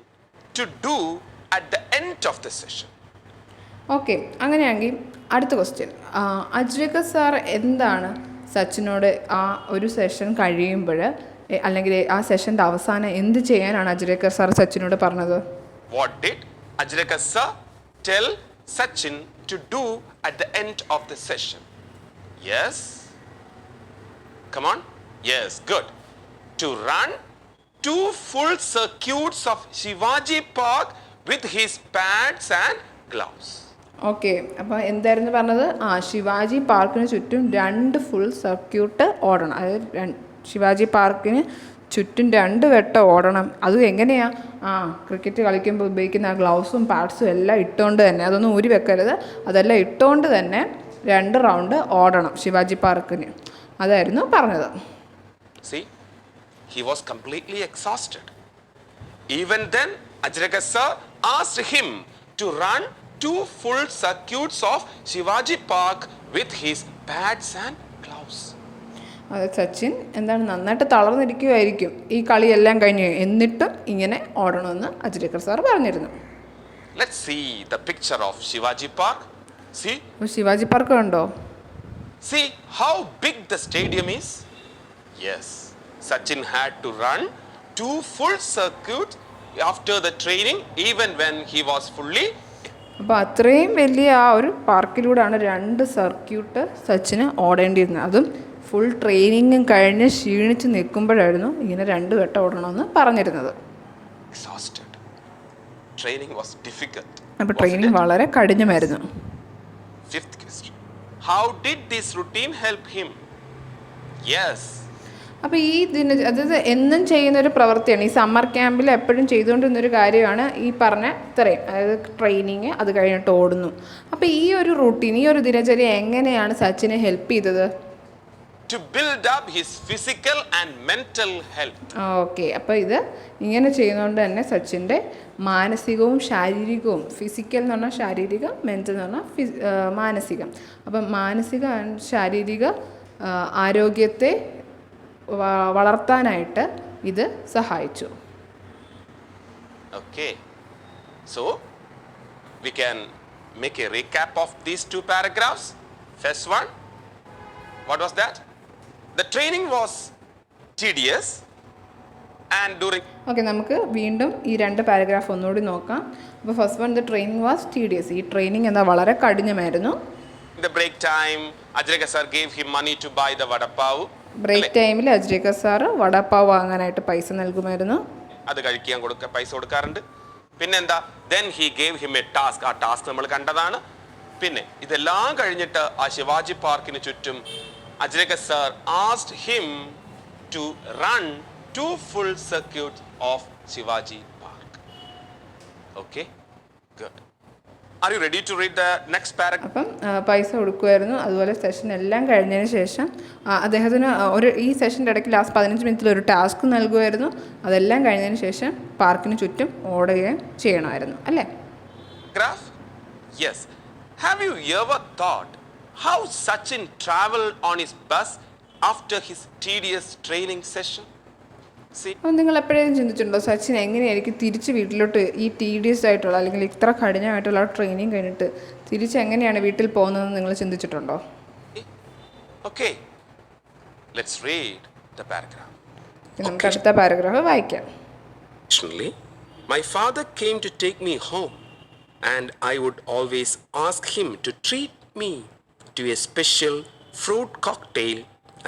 to do at the end of the session? Okay, അങ്ങനെയാണെങ്കിൽ അടുത്ത question. അജ്രക sir എന്താണ് സച്ചിനോട് ആ ഒരു session കഴിയുമ്പോൾ അല്ലെങ്കിൽ ആ സെഷൻ്റെ അവസാനം എന്ത് ചെയ്യാനാണ് അജ്രക സാർ സച്ചിനോട് പറഞ്ഞത്? What did Ajrika sir tell Sachin to do at the end of the session? Yes? Come on. Yes, good. To run 2 full circuits of Shivaji Park with his pads and gloves. Okay, അപ്പോൾ എന്തായിരുന്നു പറഞ്ഞത്? ശിവാജി പാർക്കിന് ചുറ്റും 2 full circuit ഓടണം. അതായത് ശിവാജി പാർക്കിന് ചുറ്റും 2 വട്ടം ഓടണം. അതും എങ്ങനെയാണ്? ക്രിക്കറ്റ് കളിക്കുമ്പോൾ ഉപയോഗിക്കുന്ന ആ ഗ്ലൗസും പാഡ്സും എല്ലാം ഇട്ടുകൊണ്ട് തന്നെ, അതൊന്നും ഊരി വെക്കരുത്, അതെല്ലാം ഇട്ടുകൊണ്ട് തന്നെ 2 റൗണ്ട് ഓടണം ശിവാജി പാർക്കിന്. അതായിരുന്നു പറഞ്ഞത്. See, he was completely exhausted. Even then, Ajrika sir asked him to run 2 full circuits of Shivaji Park with his pads and gloves. അത് സച്ചിൻ എന്താണ് നന്നായിട്ട് തളർന്നിരിക്കുമായിരിക്കും ഈ കളിയെല്ലാം കഴിഞ്ഞ്, എന്നിട്ടും ഇങ്ങനെ ഓടണമെന്ന് അജ്രക്കർ സാർ പറഞ്ഞിരുന്നു. Let's see the picture of Shivaji Park. See? Shivaji park കണ്ടോ? See how big the stadium is? Yes. Sachin had to run 2 full circuits after the training even when he was fully. അപ്പോൾ അത്രയും വലിയ ആ ഒരു പാർക്കിലൂടെയാണ് 2 circuit സച്ചിന് ഓടേണ്ടിയിരുന്നത്. അതും full ട്രെയിനിങ്ങും കഴിഞ്ഞ് ക്ഷീണിച്ച് നിൽക്കുമ്പോഴായിരുന്നു ഇങ്ങനെ 2 വട്ടം ഓടണമെന്ന് പറഞ്ഞിരുന്നത്. Exhausted. Training was difficult. അപ്പോൾ ട്രെയിനിങ് വളരെ കഠിനമായിരുന്നു. 5th question. How did this routine help him? Yes. അപ്പോൾ ഈ അതായത് എന്നും ചെയ്യുന്നൊരു പ്രവൃത്തിയാണ്. ഈ സമ്മർ ക്യാമ്പിൽ എപ്പോഴും ചെയ്തുകൊണ്ടിരുന്നൊരു കാര്യമാണ് ഈ പറഞ്ഞ ഇത്രയും, അതായത് ട്രെയിനിങ്, അത് കഴിഞ്ഞിട്ട് ഓടുന്നു. അപ്പോൾ ഈ ഒരു റൂട്ടീൻ, ഈ ഒരു ദിനചര്യ എങ്ങനെയാണ് സച്ചിനെ ഹെൽപ്പ് ചെയ്തത്? To build up his physical and mental health. Okay, അപ്പോൾ ഇത് ഇങ്ങനെ ചെയ്യുന്നതുകൊണ്ട് തന്നെ സച്ചിൻ്റെ മാനസികവും ശാരീരികവും, ഫിസിക്കൽ എന്ന് പറഞ്ഞാൽ ശാരീരികം, മെൻ്റൽ എന്ന് പറഞ്ഞാൽ മാനസികം. അപ്പം മാനസിക ശാരീരിക ആരോഗ്യത്തെ വളർത്താനായിട്ട് ഇത് സഹായിച്ചു. Okay, so we can make a recap of these 2 paragraphs. First one, what was that? The training was tedious And during okay, നമുക്ക് വീണ്ടും ഈ 2 പാരഗ്രാഫ് ഒന്നുകൂടി നോക്കാം. അപ്പോൾ first one, the training was tedious. ഈ ട്രെയിനിങ് എന്താ വളരെ കഠിനമായിരുന്നു. the break time, Ajreka sir gave him money to buy the vada pav. Break ടൈമിൽ അജ്രേക സാറ് വടപ്പാവ് വാങ്ങാനായിട്ട് പൈസ നൽകുമായിരുന്നു. അത് കഴിക്കാൻ പൈസ കൊടുക്കാറുണ്ട്. പിന്നെന്താ, then he gave him a task. ആ ടാസ്ക് നമ്മൾ കണ്ടതാണ്. പിന്നെ ഇതെല്ലാം കഴിഞ്ഞിട്ട് ആ ശിവാജി പാർക്കിന് ചുറ്റും അജ്രക sir asked him to run 2 full circuits of Shivaji Park. Okay, good. Are you ready to read the next paragraph? അപ്പം പൈസ കൊടുക്കുമായിരുന്നു. അതുപോലെ സെഷൻ എല്ലാം കഴിഞ്ഞതിന് ശേഷം അദ്ദേഹത്തിന് ഈ സെഷൻ്റെ ഇടയ്ക്ക് ലാസ്റ്റ് 15 മിനിറ്റിൽ ഒരു ടാസ്ക് നൽകുമായിരുന്നു. അതെല്ലാം കഴിഞ്ഞതിന് ശേഷം പാർക്കിന് ചുറ്റും ഓടുകയും ചെയ്യണമായിരുന്നു, അല്ലേ? Graph? Yes. Have you ever thought how Sachin traveled on his bus after his tedious training session? See? അപ്പോൾ നിങ്ങൾ എപ്പോഴേലും ചിന്തിച്ചിട്ടുണ്ടോ സച്ചിൻ എങ്ങനെയായിരിക്കും തിരിച്ച് വീട്ടിലോട്ട് ഈ ടീഡിയസ് ആയിട്ടുള്ള അല്ലെങ്കിൽ ഇത്ര കഠിനമായിട്ടുള്ള ട്രെയിനിങ് കഴിഞ്ഞിട്ട് തിരിച്ച് എങ്ങനെയാണ് വീട്ടിൽ പോകുന്നതെന്ന് നിങ്ങൾ ചിന്തിച്ചിട്ടുണ്ടോ? Okay. Let's read the paragraph. നമുക്ക് അടുത്ത പാരഗ്രാഫ് വായിക്കാം. Occasionally, my father came to take me home, and I would always ask him to treat me to a special fruit cocktail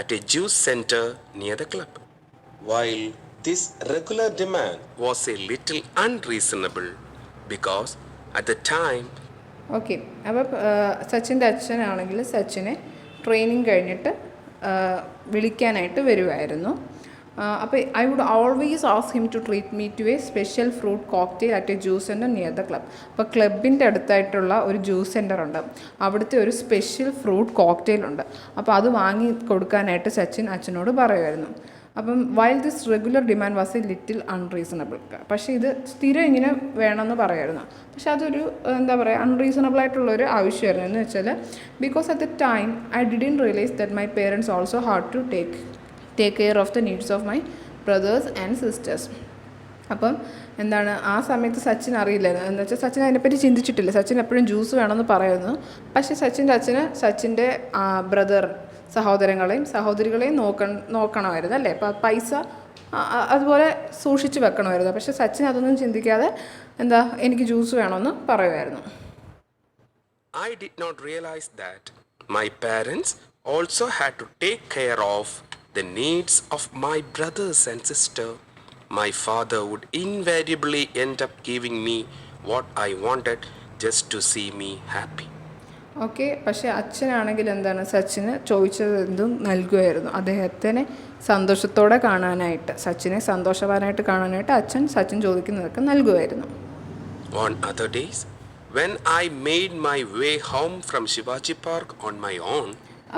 at a juice center near the club. While this regular demand was a little unreasonable because at the time ഓക്കെ, അപ്പോൾ സച്ചിൻ്റെ അച്ഛനാണെങ്കിൽ സച്ചിനെ training കഴിഞ്ഞിട്ട് വിളിക്കാനായിട്ട് വരുമായിരുന്നു. അപ്പോൾ I would always ask him to treat me to a special fruit cocktail at a juice centre near the club. അപ്പോൾ ക്ലബിൻ്റെ അടുത്തായിട്ടുള്ള ഒരു ജ്യൂസ് സെൻറ്റർ ഉണ്ട്, അവിടുത്തെ ഒരു സ്പെഷ്യൽ ഫ്രൂട്ട് കോക്ടെയിൽ ഉണ്ട്. അപ്പോൾ അത് വാങ്ങി കൊടുക്കാനായിട്ട് സച്ചിൻ അച്ഛനോട് പറയുമായിരുന്നു. അപ്പം while this regular demand was A little unreasonable. പക്ഷേ ഇത് സ്ഥിരം ഇങ്ങനെ വേണമെന്ന് പറയുമായിരുന്നു. പക്ഷെ അതൊരു എന്താ പറയുക അൺറീസണബിൾ ആയിട്ടുള്ളൊരു ആവശ്യമായിരുന്നു. എന്ന് വെച്ചാൽ because at the time I didn't realise that my parents also had to take care of the needs of my brothers and sisters. അപ്പം എന്താണ് ആ സമയത്ത് സച്ചിൻ അറിയില്ലായിരുന്നു. എന്ന് വെച്ചാൽ സച്ചിൻ അതിനെപ്പറ്റി ചിന്തിച്ചിട്ടില്ല. സച്ചിൻ എപ്പോഴും ജ്യൂസ് വേണമെന്ന് പറയുന്നു. പക്ഷേ സച്ചിൻ്റെ അച്ഛന് സച്ചിൻ്റെ ബ്രദർ സഹോദരങ്ങളെയും സഹോദരികളെയും നോക്കണമായിരുന്നു, അല്ലേ? അപ്പോൾ പൈസ അതുപോലെ സൂക്ഷിച്ച് വെക്കണമായിരുന്നു. പക്ഷേ സച്ചിൻ അതൊന്നും ചിന്തിക്കാതെ എന്താ എനിക്ക് ജ്യൂസ് വേണമെന്ന് പറയുമായിരുന്നു. I did not realize that my parents also had to take care of the needs of my brothers and sister. My father would invariably end up giving me what I wanted just to see me happy. Okay, പക്ഷേ അച്ഛനാണെങ്കിൽ എന്താണ് സച്ചിന് ചോദിച്ചത് എന്തും നൽകുമായിരുന്നു. അദ്ദേഹത്തിനെ സന്തോഷത്തോടെ കാണാനായിട്ട്, സച്ചിനെ സന്തോഷവാനായിട്ട് കാണാനായിട്ട് Sachin ചോദിക്കുന്നതൊക്കെ നൽകുമായിരുന്നു. On other days, when I made my way home from Shivaji Park on my own,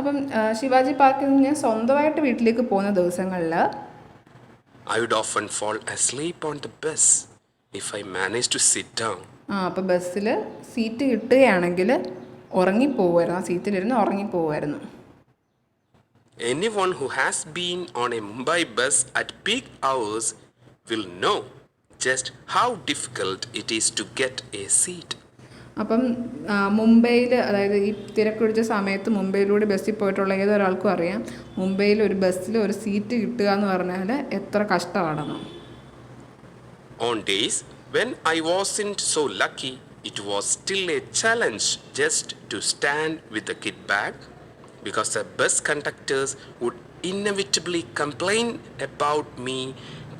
അപ്പം ശിവാജി പാർക്കിൽ നിന്ന് ഞാൻ സ്വന്തമായിട്ട് വീട്ടിലേക്ക് പോകുന്ന ദിവസങ്ങളിൽ I would often fall asleep on the bus if I managed to sit down. അപ്പോൾ ബസ്സിൽ സീറ്റ് കിട്ടുകയാണെങ്കിൽ ഉറങ്ങിപ്പോകുമായിരുന്നു. ആ സീറ്റിലിരുന്ന് ഉറങ്ങിപ്പോകുമായിരുന്നു. Anyone who has been on a Mumbai bus at peak hours will know just how difficult it is to get a seat. അപ്പം മുംബൈയിൽ, അതായത് ഈ തിരക്കുപിടിച്ച സമയത്ത് മുംബൈയിലൂടെ ബസ്സിൽ പോയിട്ടുള്ള ഏതൊരാൾക്കും അറിയാം മുംബൈയിൽ ഒരു ബസ്സിൽ ഒരു സീറ്റ് കിട്ടുക എന്ന് പറഞ്ഞാൽ എത്ര കഷ്ടമാണെന്ന്. On days when I wasn't so lucky, it was still a challenge just to stand with the kit bag because the bus conductors would inevitably complain about me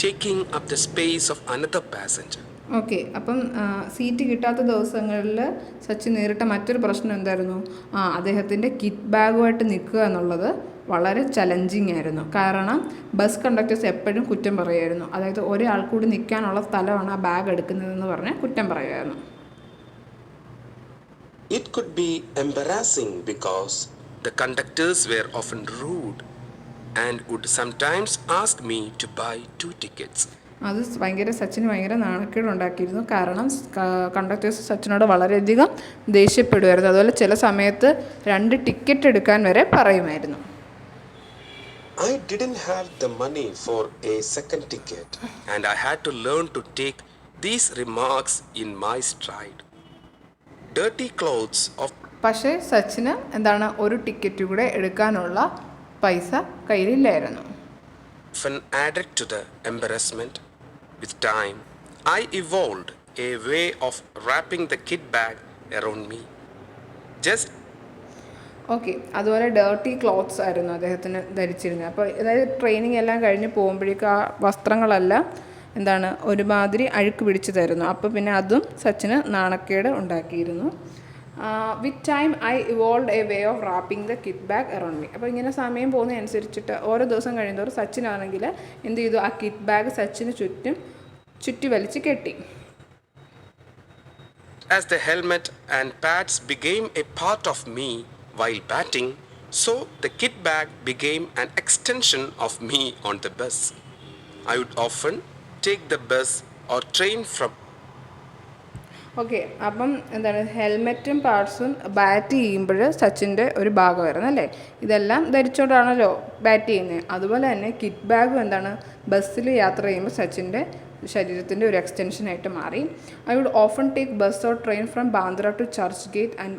taking up the space of another passenger. Okay, അപ്പം seat കിട്ടാത്ത ദിവസങ്ങളിൽ സച്ചിൻ നേരിട്ട മറ്റൊരു പ്രശ്നം എന്തായിരുന്നു? അദ്ദേഹത്തിൻ്റെ kit ബാഗുമായിട്ട് നിൽക്കുക എന്നുള്ളത് വളരെ ചലഞ്ചിങ് ആയിരുന്നു. കാരണം ബസ് കണ്ടക്ടേഴ്സ് എപ്പോഴും കുറ്റം പറയുമായിരുന്നു. അതായത് ഒരാൾ കൂടി നിൽക്കാനുള്ള സ്ഥലമാണ് ആ ബാഗ് എടുക്കുന്നതെന്ന് പറഞ്ഞ് കുറ്റം പറയുമായിരുന്നു. It could be embarrassing because the conductors were often rude and would sometimes ask me to buy 2 tickets. അത് സച്ചിന് ഭയങ്കര നാണക്കേടുണ്ടാക്കിയിരുന്നു. കാരണം കണ്ടക്ടേഴ്സ് സച്ചിനോട് വളരെയധികം ദേഷ്യപ്പെടുമായിരുന്നു. അതുപോലെ ചില സമയത്ത് 2 ടിക്കറ്റ് എടുക്കാൻ വരെ പറയുമായിരുന്നു. I didn't have the money for a second ticket and I had to learn to take these remarks in my stride. Dirty clothes of പക്ഷേ സച്ചിന് എന്താണ് ഒരു ടിക്കറ്റ് കൂടെ എടുക്കാനുള്ള പൈസ കയ്യിലില്ലായിരുന്നു. often added to the embarrassment. With time, I evolved a way of wrapping the kit bag around me. Just okay, അതുപോലെ dirty clothes ആയിരുന്നു അദ്ദേഹത്തിന് ധരിച്ചിരുന്നത്. അപ്പോൾ അതായത് ട്രെയിനിങ് എല്ലാം കഴിഞ്ഞ് പോകുമ്പോഴേക്കും ആ വസ്ത്രങ്ങളെല്ലാം എന്താണ് ഒരുമാതിരി അഴുക്ക് പിടിച്ച് തരുന്നു. അപ്പോൾ പിന്നെ അതും സച്ചിന് നാണക്കേട് ഉണ്ടാക്കിയിരുന്നു. With time I evolve a way of wrapping the kit bag around me. അപ്പോൾ ഇങ്ങനെ സമയം പോകുന്നതനുസരിച്ചിട്ട് ഓരോ ദിവസം കഴിയുന്നതോറും സച്ചിനാണെങ്കിൽ എന്ത് ചെയ്തു, ആ കിറ്റ് ബാഗ് സച്ചിന് ചുറ്റി വലിച്ച് കെട്ടി. as the helmet and pads became a part of me while batting, so the kit bag became an extension of me on the bus. I would often take the bus or train from. Okay, അപ്പം എന്താണ് ഹെൽമെറ്റും പാഡ്സും bat ചെയ്യുമ്പോൾ സച്ചിൻ്റെ ഒരു ഭാഗമായിരുന്നു അല്ലേ. ഇതെല്ലാം ധരിച്ചുകൊണ്ടാണല്ലോ bat ചെയ്യുന്നത്. അതുപോലെ തന്നെ കിറ്റ് ബാഗും എന്താണ് ബസ്സിൽ യാത്ര ചെയ്യുമ്പോൾ സച്ചിൻ്റെ ശരീരത്തിൻ്റെ ഒരു എക്സ്റ്റൻഷനായിട്ട് മാറി. I would often take bus or train from Bandra to Churchgate and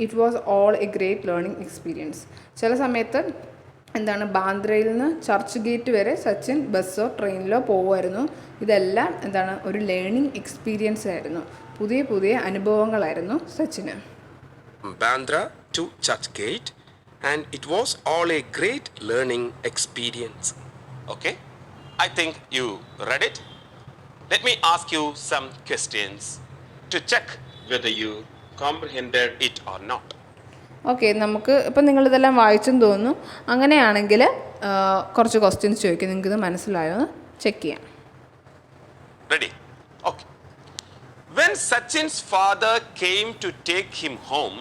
it was all a great learning experience. ചില സമയത്ത് എന്താണ് ബാന്ദ്രയിൽ നിന്ന് ചർച്ച് ഗേറ്റ് വരെ സച്ചിൻ ബസ്സോ ട്രെയിനിലോ പോകുമായിരുന്നു. ഇതെല്ലാം എന്താണ് ഒരു ലേണിംഗ് എക്സ്പീരിയൻസ് ആയിരുന്നു, പുതിയ പുതിയ അനുഭവങ്ങളായിരുന്നു സച്ചിന്. Bandra to Churchgate, and it was all a great learning experience. Okay, I think you read it. Let me ask you some questions to check whether you comprehended it or not. Okay, നമുക്ക് ഇപ്പം നിങ്ങളിതെല്ലാം വായിച്ചെന്ന് തോന്നുന്നു. അങ്ങനെയാണെങ്കിൽ കുറച്ച് questions ചോദിക്കും, നിങ്ങൾക്കിത് മനസ്സിലായോ എന്ന് check ചെയ്യാം. Ready? Okay. When Sachin's father came to take him home,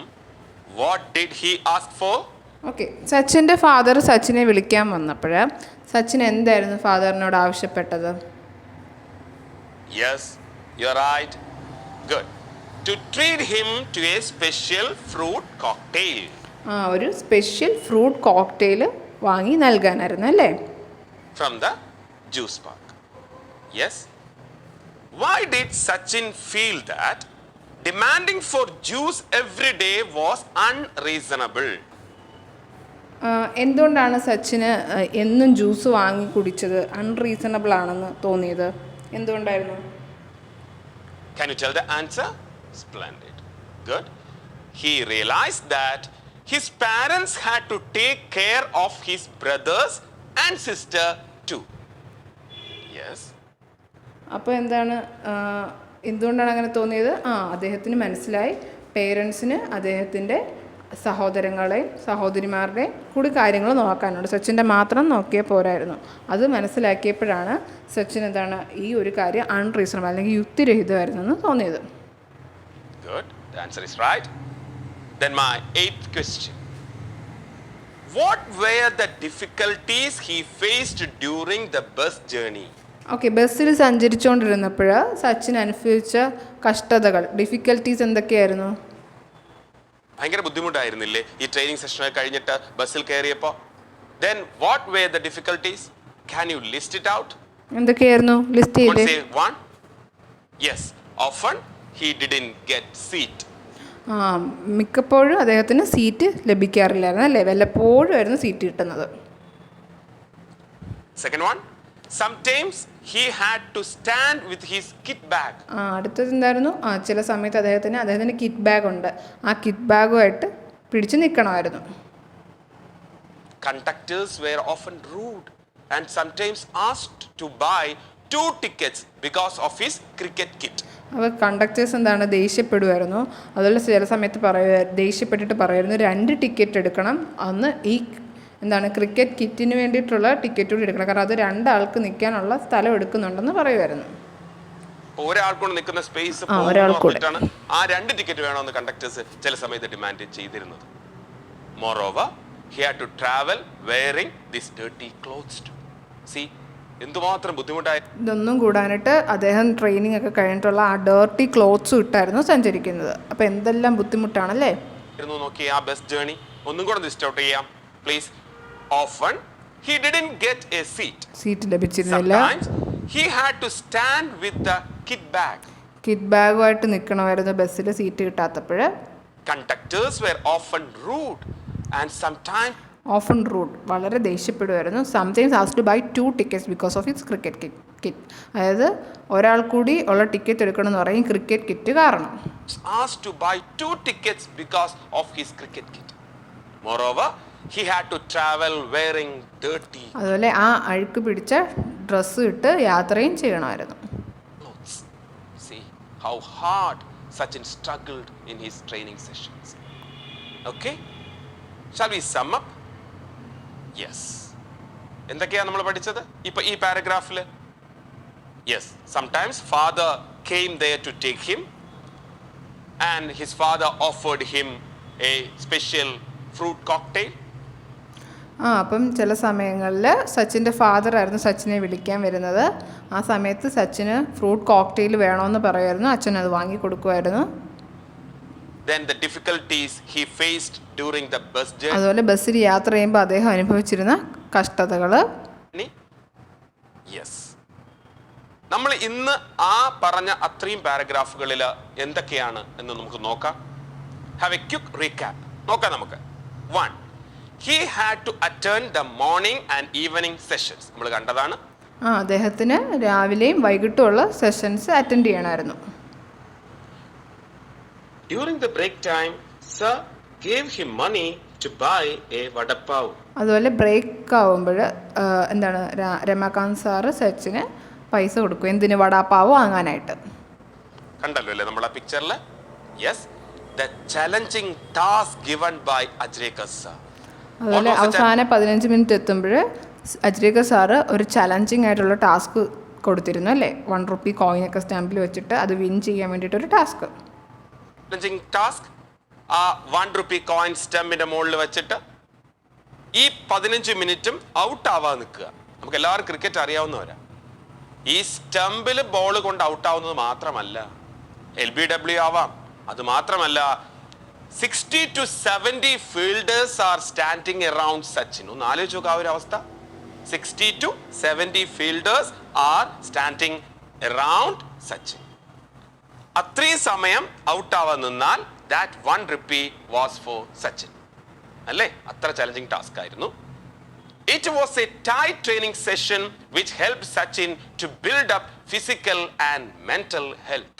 what did he ask for? Okay, സച്ചിൻ്റെ ഫാദർ സച്ചിനെ വിളിക്കാൻ വന്നപ്പോൾ സച്ചിൻ എന്തായിരുന്നു ഫാദറിനോട് ആവശ്യപ്പെട്ടത്? Yes, you're right. Good. To treat him to a special fruit cocktail. ഒരു സ്പെഷ്യൽ ഫ്രൂട്ട് കോക്ടെയിൽ വാങ്ങി നൽകാനായിരുന്നു അല്ലേ? From the juice park. Yes. Why did Sachin feel that demanding for juice every day was unreasonable? എന്തുകൊണ്ടാണ് സച്ചിന് എന്നും juice വാങ്ങി കുടിച്ചത് unreasonable ആണെന്ന് തോന്നിയത്? എന്തുകൊണ്ടായിരുന്നു? Can you tell the answer? Splendid. Good. He realized that his parents had to take care of his brothers and sister too. Yes. അപ്പോൾ എന്തുകൊണ്ടാണ് അങ്ങനെ തോന്നിയത്? അദ്ദേഹത്തിന് മനസ്സിലായി പേരൻസിന് അദ്ദേഹത്തിൻ്റെ സഹോദരങ്ങളെയും സഹോദരിമാരുടെയും കൂടി കാര്യങ്ങൾ നോക്കാനുണ്ട്. സച്ചിൻ്റെ മാത്രം നോക്കിയാൽ പോരായിരുന്നു. അത് മനസ്സിലാക്കിയപ്പോഴാണ് സച്ചിൻ ഈ ഒരു കാര്യം അൺറീസണബിൾ അല്ലെങ്കിൽ യുക്തിരഹിതമായിരുന്നെന്ന് തോന്നിയത്. Good. The answer is right. Then my 8th question. What were the difficulties he faced during the bus journey? Okay, ബസ്സിൽ സഞ്ചരിച്ചുകൊണ്ടിരുന്നപ്പോൾ സച്ചിൻ അനുഭവിച്ച കഷ്ടതകൾ, ഡിഫിക്കൽട്ടീസ് എന്തൊക്കെയായിരുന്നു? ഭയങ്കര ബുദ്ധിമുട്ടായിരുന്നില്ലേ ഈ ട്രെയിനിങ് സെഷൻ കഴിഞ്ഞിട്ട് ബസ്സിൽ കയറിയപ്പോൾ? Then what were the difficulties? Can you list it out? എന്തൊക്കെയായിരുന്നു? ലിസ്റ്റ് ചെയ്തേ. Say one. Yes. Often he didn't get seat. മിക്കപ്പോഴും അദ്ദേഹത്തിന് സീറ്റ് ലഭിക്കാറില്ലായിരുന്നു അല്ലേ? വല്ലപ്പോഴും ആയിരുന്നു സീറ്റ് കിട്ടുന്നത്. Second one. Sometimes he had to stand with his kit bag. അടുത്തത് എന്തായിരുന്നു? ചില സമയത്ത് അദ്ദേഹത്തിന് കിറ്റ് ബാഗ് ഉണ്ട്. ആ കിറ്റ് ബാഗുമായിട്ട് പിടിച്ചു നിൽക്കണമായിരുന്നു. Conductors were often rude and sometimes asked to buy 2 tickets because of his cricket kit. അപ്പോൾ കണ്ടക്ടേഴ്സ് ദേഷ്യപ്പെടുമായിരുന്നു. അതുപോലെ ചില സമയത്ത് ദേഷ്യപ്പെട്ടിട്ട് പറയുമായിരുന്നു 2 ടിക്കറ്റ് എടുക്കണം, അന്ന് ഈ ക്രിക്കറ്റ് കിറ്റിന് വേണ്ടിയിട്ടുള്ള ടിക്കറ്റ് കൂടി എടുക്കണം, കാരണം അത് 2 ആൾക്ക് നിൽക്കാനുള്ള സ്ഥലം എടുക്കുന്നുണ്ടെന്ന് പറയുമായിരുന്നു. ഒരാൾക്കൂടെ നിൽക്കുന്ന സ്പേസ് ആ 2 ടിക്കറ്റ് വേണമെന്ന് കണ്ടക്ടേഴ്സ് ചില സമയത്ത് ഡിമാൻഡ് ചെയ്തിരുന്നത്. Moreover, he had to travel wearing these dirty clothes too. See, എന്തുമാത്രം ബുദ്ധിമുട്ടായി. ഇതൊന്നും കൂടാനായിട്ട് അദ്ദേഹം ട്രെയിനിങ് ഒക്കെ കഴിഞ്ഞിട്ടുള്ള ആ ഡേർട്ടി ക്ലോത്ത്സ് ഇട്ടായിരുന്നു സഞ്ചരിക്കുന്നത്. അപ്പോൾ എന്തെല്ലാം ബുദ്ധിമുട്ടാണല്ലേ? നോക്കി ആ ബസ് ജേർണി ഒന്നും കൂടെ ലിസ്റ്റ് ഔട്ട് ചെയ്യാം please. Often he didn't get a seat. Seat ലഭിച്ചിരുന്നില്ല. Sometimes he had to stand with the kit bag. Kit ബാഗുമായിട്ട് നിൽക്കണമായിരുന്നു ബസ്സിൽ സീറ്റ് കിട്ടാത്തപ്പോൾ. Conductors were often rude and sometimes often rude, വളരെ ദേഷ്യപ്പെടുമായിരുന്നു. Sometimes asked to buy 2 tickets because of his cricket kit. അതായത് ഒരാൾ കൂടി ഉള്ള ടിക്കറ്റ് എടുക്കണമെന്ന് പറയും ക്രിക്കറ്റ് കിറ്റ് കാരണം. Asked to buy 2 tickets because of his cricket kit. Moreover, he had to travel wearing dirty അതുപോലെ ആ അഴുക്ക് പിടിച്ച ഡ്രസ്സ് ഇട്ട് യാത്രയും ചെയ്യണമായിരുന്നു. clothes. See how hard Sachin struggled in his training sessions. Okay? Shall we sum up? Yes. എന്തൊക്കെയാണ് നമ്മൾ പഠിച്ചത് ഇപ്പൊ ഈ പാരഗ്രാഫിൽ? Yes, sometimes father came there to take him and his father offered him a special fruit cocktail. അപ്പം ചില സമയങ്ങളിൽ സച്ചിൻ്റെ ഫാദറായിരുന്നു സച്ചിനെ വിളിക്കാൻ വരുന്നത്. ആ സമയത്ത് സച്ചിന് ഫ്രൂട്ട് കോക്ടെയിൽ വേണമെന്ന് പറയുമായിരുന്നു. അച്ഛൻ അത് വാങ്ങി കൊടുക്കുമായിരുന്നു. Then the difficulties he faced during the bus journey. അതുപോലെ ബസ്സിൽ യാത്ര ചെയ്യുമ്പോൾ അദ്ദേഹം അനുഭവിച്ചിരുന്ന കഷ്ടതകൾ. യെസ്, നമ്മൾ ഇന്ന് ആ പറഞ്ഞ അത്രയും പാരഗ്രാഫുകളിൽ എന്തൊക്കെയാണ് എന്ന് നമുക്ക് നോക്കാം. ഹാവ് എ ക്വിക്ക് റീക്യാപ്പ് നോക്കാം നമുക്ക്. 1. He had to attend the morning and evening sessions. നമ്മൾ കണ്ടതാണ്. അദ്ദേഹത്തിന് രാവിലെയും വൈകിട്ടുമുള്ള സെഷൻസ് അറ്റൻഡ് ചെയ്യണമായിരുന്നു. During the break time, sir gave him money to buy a vada pav. അതുപോലെ ബ്രേക്ക് ആവുമ്പോൾ എന്താണ് രമാകാന്ത് സാറ് സച്ചിന് പൈസ കൊടുക്കും. എന്തിന്? വടാപ്പാവ് വാങ്ങാനായിട്ട്. കണ്ടല്ലോ അല്ലേ നമ്മൾ ആ പിക്ചറിൽ? Yes, the challenging task given by Ajrekar sir. അതുപോലെ അവസാന 15 മിനിറ്റ് എത്തുമ്പോൾ അജ്രേകർ സാറ് ഒരു ചലഞ്ചിങ് ആയിട്ടുള്ള ടാസ്ക് കൊടുത്തിരുന്നു അല്ലേ? 1 rupee കോയിനൊക്കെ സ്റ്റാമ്പിൽ വെച്ചിട്ട് അത് വിൻ ചെയ്യാൻ വേണ്ടിയിട്ടൊരു ടാസ്ക്. ചലഞ്ചിങ് ടാസ്ക് ആ 1 rupee കോയിൻ സ്റ്റമ്പിന്റെ മുകളിൽ വെച്ചിട്ട് ഈ 15 മിനിറ്റും ഔട്ട് ആവാതെ നിൽക്കുക. നമുക്ക് എല്ലാവർക്കും ക്രിക്കറ്റ് അറിയാവുന്നവരാ. ഈ സ്റ്റമ്പിൽ ബോൾ കൊണ്ട് ഔട്ട് ആവുന്നത് മാത്രമല്ല, LBW ആവാം. അത് മാത്രമല്ല 60 to 70 fielders are standing around Sachin. ഒന്ന് ആലോചിച്ച് നോക്കുക ആ ഒരു അവസ്ഥ. 60 to 70 fielders are standing around Sachin. അത്രയും സമയം ഔട്ട് ആവാൻ നിന്നാൽ that 1 rupee was for Sachin. അല്ലേ? അത്ര ചലഞ്ചിങ് ടാസ്ക് ആയിരുന്നു. It was a tight training session which helped Sachin to build up physical and mental health.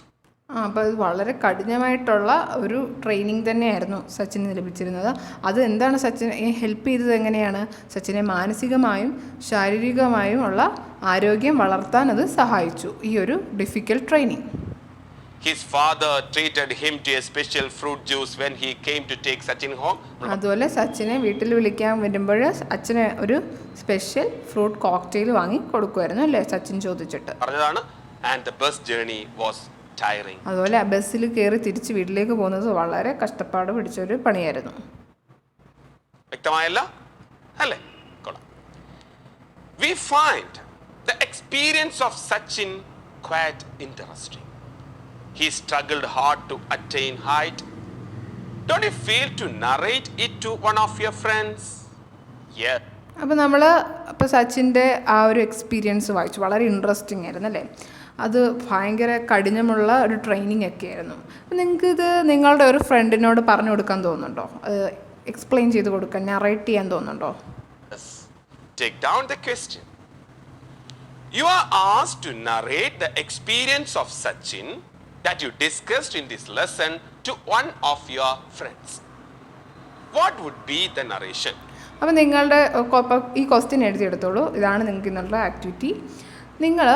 അപ്പോൾ ഇത് വളരെ കഠിനമായിട്ടുള്ള ഒരു ട്രെയിനിങ് തന്നെയായിരുന്നു സച്ചിന് ലഭിച്ചിരുന്നത്. അത് എന്താണ് സച്ചിനെ ഹെൽപ്പ് ചെയ്തത്? എങ്ങനെയാണ്? സച്ചിനെ മാനസികമായും ശാരീരികമായും ഉള്ള ആരോഗ്യം വളർത്താൻ അത് സഹായിച്ചു ഈ ഒരു difficult training. His father treated him to a special fruit juice when he came to take Sachin home. അതുപോലെ സച്ചിനെ വീട്ടിൽ വിളിക്കാൻ വരുമ്പോൾ അച്ഛന് ഒരു സ്പെഷ്യൽ ഫ്രൂട്ട് കോക്ടെയിൽ വാങ്ങി കൊടുക്കുമായിരുന്നു അല്ലേ സച്ചിൻ ചോദിച്ചിട്ട് പറഞ്ഞതാണ്. And the bus journey was tiring. അതുപോലെ ആ ബസ്സിൽ കയറി തിരിച്ച് വീട്ടിലേക്ക് പോകുന്നത് വളരെ കഷ്ടപ്പാട് പിടിച്ചൊരു പണിയായിരുന്നു. വ്യക്തമായല്ല അല്ലേ? കൊള്ളാം. We find the experience of Sachin quite interesting. He struggled hard to attain height. Don't you feel to narrate it to one of your friends? Yeah. അപ്പോൾ അപ്പോൾ സച്ചിൻ്റെ ആ ഒരു എക്സ്പീരിയൻസ് വായിച്ചു. വളരെ ഇൻട്രസ്റ്റിംഗ് ആയിരുന്നു അല്ലേ? അത് ഭയങ്കര കഠിനമുള്ള ഒരു ട്രെയിനിങ് ഒക്കെ ആയിരുന്നു. അപ്പം നിങ്ങൾക്കിത് നിങ്ങളുടെ ഒരു ഫ്രണ്ടിനോട് പറഞ്ഞു കൊടുക്കാൻ തോന്നുന്നുണ്ടോ? അത് എക്സ്പ്ലെയിൻ ചെയ്ത് കൊടുക്കാൻ, നറേറ്റ് ചെയ്യാൻ തോന്നുന്നുണ്ടോ? Yes. Take down the question. You are asked to narrate the experience of Sachin that you discussed in this lesson to one of your friends. What would be the narration? അപ്പോൾ നിങ്ങളുടെ ഈ question എഴുതിയെടുത്തോളൂ. ഇതാണ് നിങ്ങൾക്ക് ഇന്നുള്ള activity. നിങ്ങൾ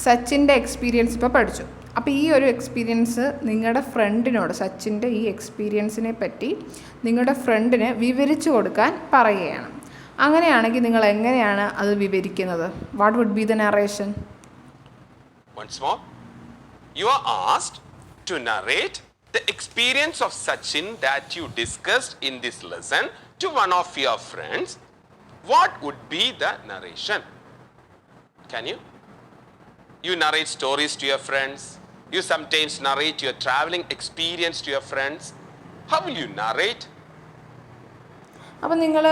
സച്ചിൻ്റെ experience ഇപ്പോൾ പഠിച്ചു. അപ്പോൾ ഈ ഒരു എക്സ്പീരിയൻസ് നിങ്ങളുടെ ഫ്രണ്ടിനോട്, സച്ചിൻ്റെ ഈ എക്സ്പീരിയൻസിനെ പറ്റി നിങ്ങളുടെ ഫ്രണ്ടിന് വിവരിച്ചു കൊടുക്കാൻ പറയുകയാണ്. അങ്ങനെയാണെങ്കിൽ നിങ്ങൾ എങ്ങനെയാണ് അത് വിവരിക്കുന്നത്? What would be the narration? Once more, you are asked to narrate the experience of Sachin that you discussed in this lesson to one of your friends. What would be the narration? Can you? You narrate stories to your friends. You sometimes narrate your traveling experience to your friends. How will you narrate? അപ്പം നിങ്ങൾ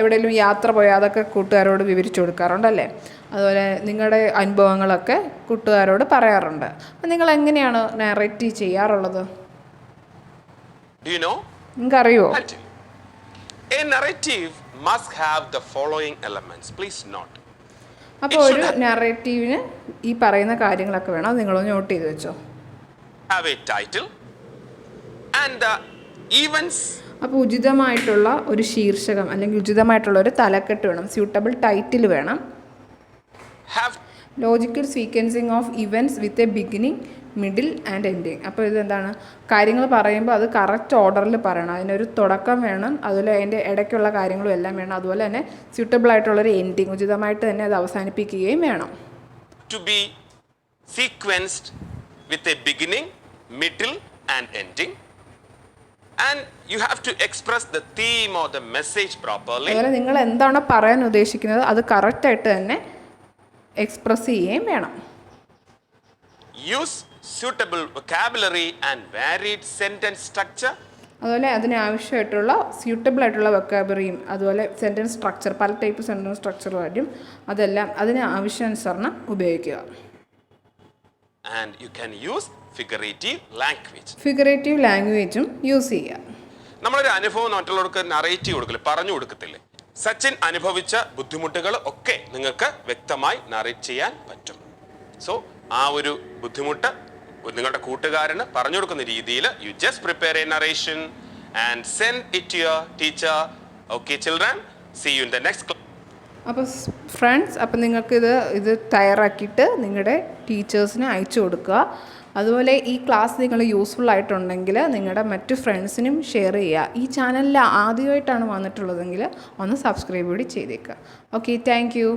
എവിടെയെങ്കിലും യാത്ര പോയാൽ അതൊക്കെ കൂട്ടുകാരോട് വിവരിച്ചു കൊടുക്കാറുണ്ടല്ലേ? അതുപോലെ നിങ്ങളുടെ അനുഭവങ്ങളൊക്കെ കൂട്ടുകാരോട് പറയാറുണ്ട്. അപ്പം നിങ്ങൾ എങ്ങനെയാണ് നാരേറ്റ് ചെയ്യാറുള്ളത്? Do you know? നിങ്ങൾക്കറിയുമോ? I'll tell you. A narrative must have the following elements. Please note. അപ്പോൾ ഒരു നറേറ്റീവിന് ഈ പറയുന്ന കാര്യങ്ങളൊക്കെ വേണം. അത് നിങ്ങളൊന്ന് നോട്ട് ചെയ്ത് വെച്ചോ. Have a title and the events. അപ്പോൾ ഉചിതമായിട്ടുള്ള ഒരു ശീർഷകം അല്ലെങ്കിൽ ഉചിതമായിട്ടുള്ള ഒരു തലക്കെട്ട് വേണം. സ്യൂട്ടബിൾ ടൈറ്റിൽ വേണം. Have logical sequencing of events with a beginning middle and ending. അപ്പോൾ ഇതെന്താണ്, കാര്യങ്ങൾ പറയുമ്പോൾ അത് കറക്റ്റ് ഓർഡറിൽ പറയണം. അതിനൊരു തുടക്കം വേണം, അതുപോലെ അതിൻ്റെ ഇടയ്ക്കുള്ള കാര്യങ്ങളും എല്ലാം വേണം. അതുപോലെ തന്നെ സ്യൂട്ടബിൾ ആയിട്ടുള്ളൊരു എൻഡിങ്, ഉചിതമായിട്ട് തന്നെ അത് അവസാനിപ്പിക്കുകയും വേണം. to be sequenced with a beginning, middle and ending, and you have to express the theme or the message properly. അതുപോലെ നിങ്ങൾ എന്താണോ പറയാൻ ഉദ്ദേശിക്കുന്നത് അത് കറക്റ്റായിട്ട് തന്നെ എക്സ്പ്രസ് ചെയ്യുകയും വേണം. Use suitable vocabulary and varied sentence structure. അതുപോലെ അതിനാവശ്യമായിട്ടുള്ള സ്യൂട്ടബിൾ ആയിട്ടുള്ള വൊക്കാബറിയും അതുപോലെ സെൻറ്റൻസ് സ്ട്രക്ചർ, പല ടൈപ്പ് സെൻറ്റൻസ് സ്ട്രക്ചർ വരും, അതെല്ലാം അതിന് ആവശ്യാനുസരണം ഉപയോഗിക്കുക. And you can use figurative language. Figurative ലാംഗ്വേജും യൂസ് ചെയ്യുക. നമ്മളൊരു അനുഭവം മറ്റുള്ളവർക്ക് നറേറ്റീവ് കൊടുക്കില്ലേ, പറഞ്ഞു കൊടുക്കത്തില്ലേ? സച്ചിൻ അനുഭവിച്ച ബുദ്ധിമുട്ടുകൾ ഒക്കെ നിങ്ങൾക്ക് വ്യക്തമായി നറേറ്റ് ചെയ്യാൻ പറ്റും. സോ ആ ഒരു ബുദ്ധിമുട്ട് നിങ്ങളുടെ കൂട്ടുകാരന് പറഞ്ഞു കൊടുക്കുന്ന രീതിയിൽ you just prepare a narration and send it to your teacher. Okay children, see you in the next class. അപ്പോൾ ഫ്രണ്ട്സ്, അപ്പം നിങ്ങൾക്കിത് തയ്യാറാക്കിയിട്ട് നിങ്ങളുടെ ടീച്ചേഴ്സിന് അയച്ചു കൊടുക്കുക. അതുപോലെ ഈ ക്ലാസ് നിങ്ങൾ യൂസ്ഫുൾ ആയിട്ടുണ്ടെങ്കിൽ നിങ്ങളുടെ മറ്റു ഫ്രണ്ട്സിനും ഷെയർ ചെയ്യുക. ഈ ചാനലിൽ ആദ്യമായിട്ടാണ് വന്നിട്ടുള്ളതെങ്കിൽ ഒന്ന് സബ്സ്ക്രൈബ് കൂടി ചെയ്തേക്കുക. Okay, thank you.